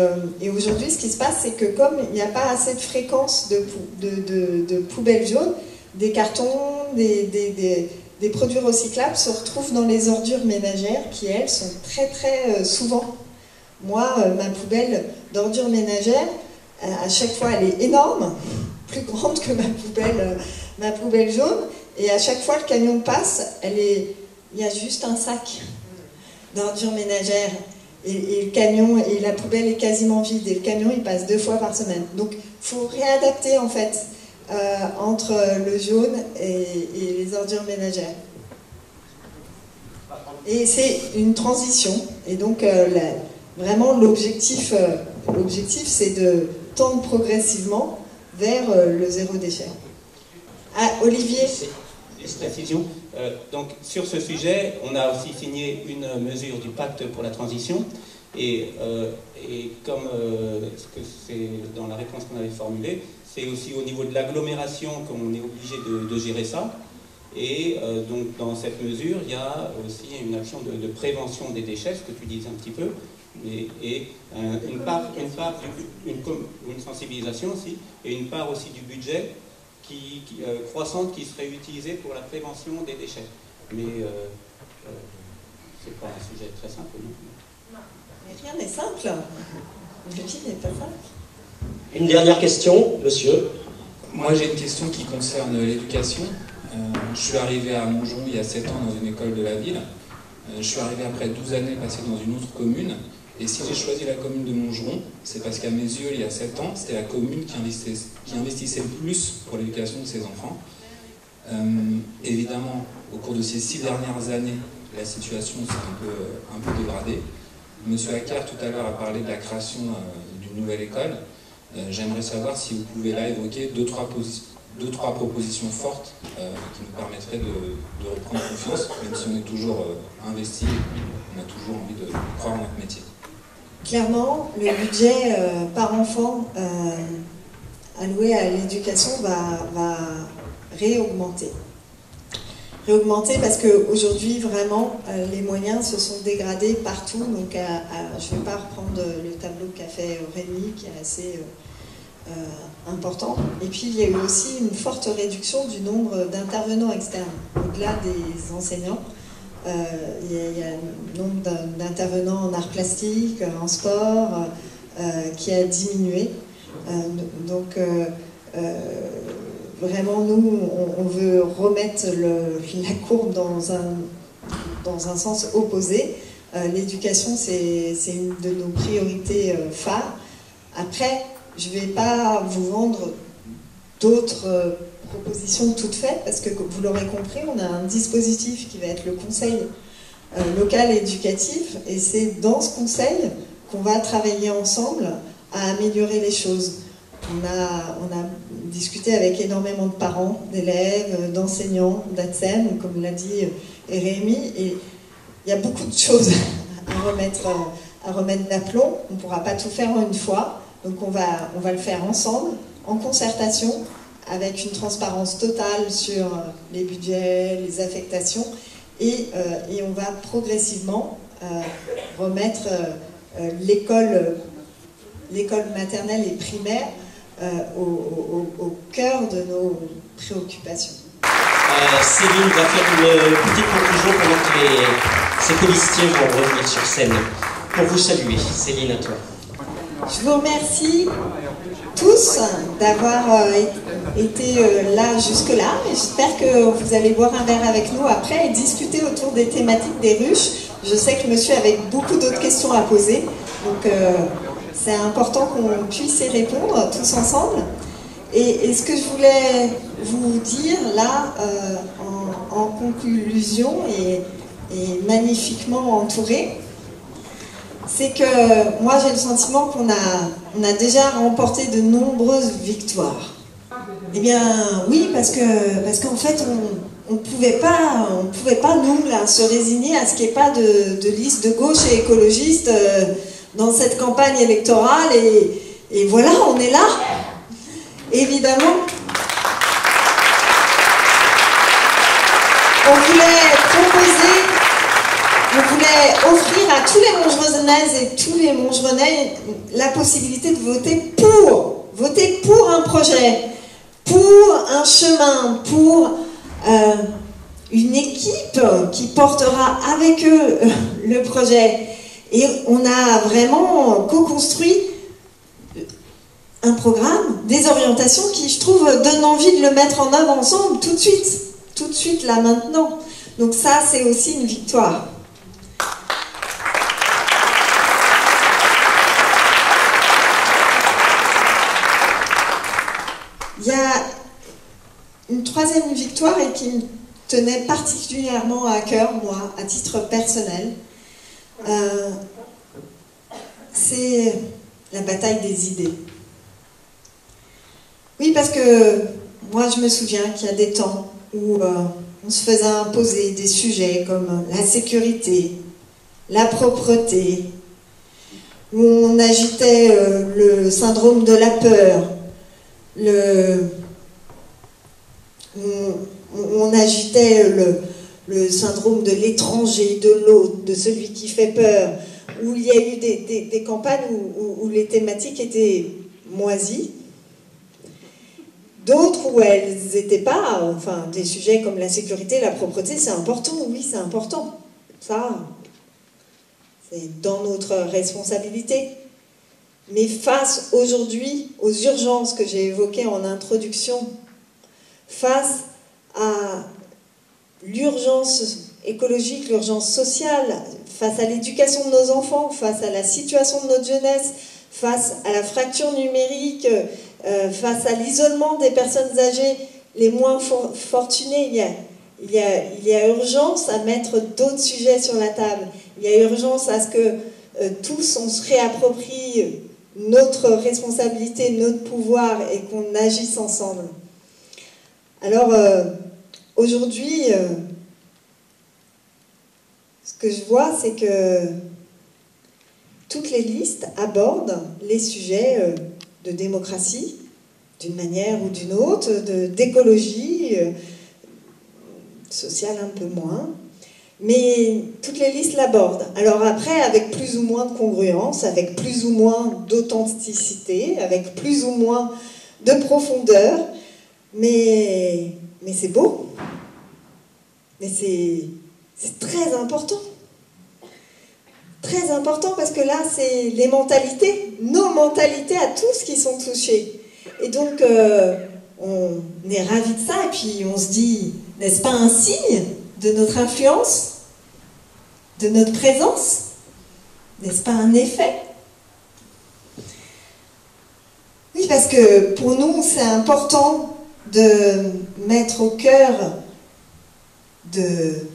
aujourd'hui, ce qui se passe, c'est que comme il n'y a pas assez de fréquence de poubelles jaunes, des cartons, des produits recyclables se retrouvent dans les ordures ménagères qui, elles, sont très très souvent. Moi, ma poubelle d'ordures ménagères, à chaque fois, elle est énorme, plus grande que ma poubelle jaune, et à chaque fois, le camion passe, il y a juste un sac d'ordures ménagères. Et le camion, et la poubelle est quasiment vide, et le camion il passe 2 fois par semaine. Donc il faut réadapter en fait entre le jaune et les ordures ménagères. Et c'est une transition, et donc vraiment l'objectif c'est de tendre progressivement vers le zéro déchet. Ah, Olivier. Précision. Donc sur ce sujet, on a aussi signé une mesure du pacte pour la transition, et comme ce que c'est dans la réponse qu'on avait formulée, c'est aussi au niveau de l'agglomération qu'on est obligé de gérer ça. Et donc dans cette mesure, il y a aussi une action de prévention des déchets, ce que tu disais un petit peu, et une sensibilisation aussi, et une part aussi du budget croissante qui serait utilisée pour la prévention des déchets. Mais c'est pas un sujet très simple, non? Non, mais rien n'est simple. Le vie n'est pas simple. Une dernière question, monsieur. Moi, j'ai une question qui concerne l'éducation. Je suis arrivé à Montgeron il y a 7 ans dans une école de la ville. Je suis arrivé après 12 années passées dans une autre commune. Et si j'ai choisi la commune de Montgeron, c'est parce qu'à mes yeux, il y a 7 ans, c'était la commune qui investissait le plus pour l'éducation de ses enfants. Évidemment, au cours de ces 6 dernières années, la situation s'est un peu dégradée. Monsieur Acker, tout à l'heure, a parlé de la création d'une nouvelle école. J'aimerais savoir si vous pouvez là évoquer 2-3 propositions fortes qui nous permettraient de reprendre confiance, même si on est toujours investi, on a toujours envie de croire en notre métier. Clairement, le budget par enfant alloué à l'éducation va réaugmenter. Réaugmenter parce qu'aujourd'hui, vraiment, les moyens se sont dégradés partout. Donc, je ne vais pas reprendre le tableau qu'a fait Rémi, qui est assez important. Et puis, il y a eu aussi une forte réduction du nombre d'intervenants externes, au-delà des enseignants. Il y a un nombre d'intervenants en arts plastiques, en sport, qui a diminué. Donc, vraiment, nous, on veut remettre la courbe dans un sens opposé. L'éducation, c'est une de nos priorités phares. Après, je ne vais pas vous vendre d'autres propositions toutes faites, parce que vous l'aurez compris, on a un dispositif qui va être le conseil local éducatif, et c'est dans ce conseil qu'on va travailler ensemble à améliorer les choses. On a discuté avec énormément de parents, d'élèves, d'enseignants, d'ATSEM, comme l'a dit Rémi, et il y a beaucoup de choses à remettre d'aplomb. On ne pourra pas tout faire en une fois, donc on va le faire ensemble, en concertation, avec une transparence totale sur les budgets, les affectations, et on va progressivement remettre l'école maternelle et primaire au cœur de nos préoccupations. Céline va faire une petite conclusion pendant que ces colistiers vont revenir sur scène pour vous saluer. Céline, à toi. Je vous remercie tous d'avoir été là jusque-là. J'espère que vous allez boire un verre avec nous après et discuter autour des thématiques des ruches. Je sais que monsieur avait beaucoup d'autres questions à poser, donc c'est important qu'on puisse y répondre tous ensemble. Et ce que je voulais vous dire là, en conclusion et magnifiquement entouré, c'est que moi j'ai le sentiment qu'on a déjà remporté de nombreuses victoires. Eh bien oui, parce qu'en fait on pouvait pas nous là se résigner à ce qu'il n'y ait pas de liste de gauche et écologiste dans cette campagne électorale et voilà, on est là. Évidemment, on voulait offrir à tous les Montgerenaises et tous les Montgerenais la possibilité de voter pour un projet, pour un chemin, pour une équipe qui portera avec eux le projet. Et on a vraiment co-construit un programme, des orientations qui, je trouve, donnent envie de le mettre en œuvre ensemble tout de suite, là, maintenant. Donc ça, c'est aussi une victoire. Il y a une troisième victoire et qui me tenait particulièrement à cœur, moi, à titre personnel. C'est la bataille des idées. Oui, parce que moi, je me souviens qu'il y a des temps où on se faisait imposer des sujets comme la sécurité, la propreté, où on agitait le syndrome de la peur, on agitait le syndrome de l'étranger, de l'autre, de celui qui fait peur, où il y a eu des campagnes où les thématiques étaient moisies, d'autres où elles n'étaient pas, enfin des sujets comme la sécurité, la propreté, c'est important, oui c'est important, ça c'est dans notre responsabilité. Mais face aujourd'hui aux urgences que j'ai évoquées en introduction, face à l'urgence écologique, l'urgence sociale, face à l'éducation de nos enfants, face à la situation de notre jeunesse, face à la fracture numérique, face à l'isolement des personnes âgées les moins fortunées, il y a urgence à mettre d'autres sujets sur la table. Il y a urgence à ce que tous on se réapproprie notre responsabilité, notre pouvoir et qu'on agisse ensemble. Alors aujourd'hui, ce que je vois, c'est que toutes les listes abordent les sujets de démocratie, d'une manière ou d'une autre, d'écologie, sociale un peu moins, mais toutes les listes l'abordent. Alors après, avec plus ou moins de congruence, avec plus ou moins d'authenticité, avec plus ou moins de profondeur, mais c'est beau, mais c'est très important. Très important parce que là, c'est les mentalités, nos mentalités à tous qui sont touchées. Et donc, on est ravis de ça et puis on se dit, n'est-ce pas un signe de notre influence, de notre présence? N'est-ce pas un effet? Oui, parce que pour nous, c'est important de mettre au cœur de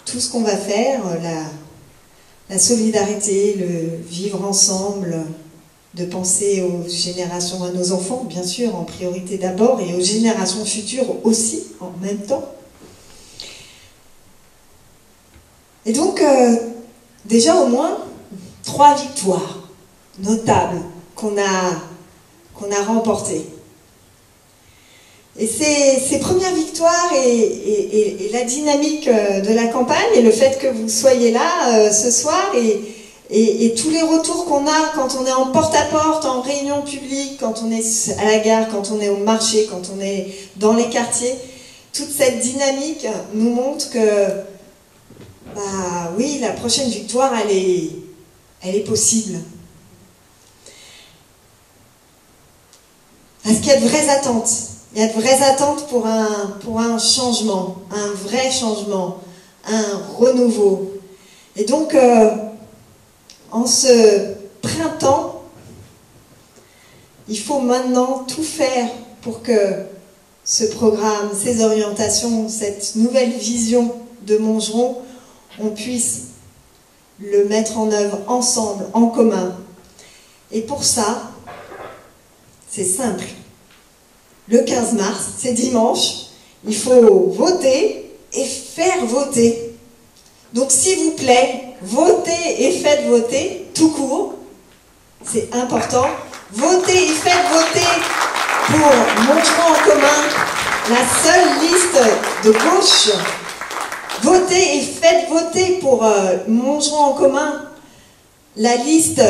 tout ce qu'on va faire, la solidarité, le vivre ensemble, de penser aux générations, à nos enfants, bien sûr, en priorité d'abord, et aux générations futures aussi, en même temps. Et donc, déjà au moins, 3 victoires notables qu'on a remportées. Et ces premières victoires et la dynamique de la campagne et le fait que vous soyez là ce soir Et tous les retours qu'on a quand on est en porte-à-porte, en réunion publique, quand on est à la gare, quand on est au marché, quand on est dans les quartiers, toute cette dynamique nous montre que, bah oui, la prochaine victoire, elle est possible. Parce qu'il y a de vraies attentes. Il y a de vraies attentes pour un changement, un vrai changement, un renouveau. Et donc, en ce printemps, il faut maintenant tout faire pour que ce programme, ces orientations, cette nouvelle vision de Montgeron, on puisse le mettre en œuvre ensemble, en commun. Et pour ça, c'est simple. Le 15 mars, c'est dimanche, il faut voter et faire voter. Donc s'il vous plaît, votez et faites voter, tout court, c'est important. Votez et faites voter pour Montgeron en commun, la seule liste de gauche. Votez et faites voter pour Montgeron en commun, la liste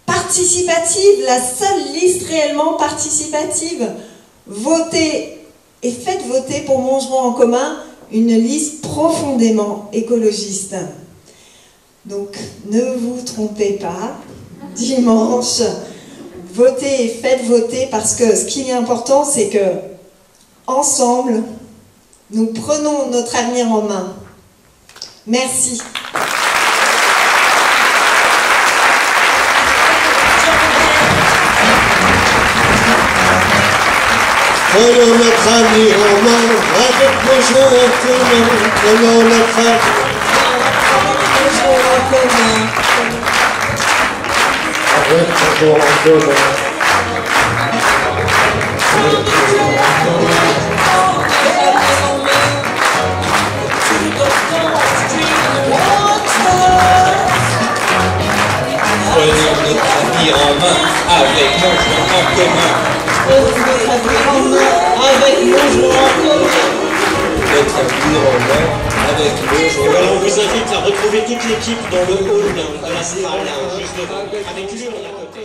participative, la seule liste réellement participative. Votez et faites voter pour Montgeron en commun une liste profondément écologiste. Donc ne vous trompez pas, dimanche, votez et faites voter, parce que ce qui est important, c'est que ensemble, nous prenons notre avenir en main. Merci. Prenons notre avenir en main, avec Montgeron en commun. Prenons notre avenir en commun. Avec Montgeron en commun. Prenons notre avenir en main, avec Montgeron en commun. Avec Montgeron en commun. Notre avenir en main avec Montgeron. Voilà, on vous invite à retrouver toute l'équipe dans le hall de la salle, juste devant, avec l'urne à côté.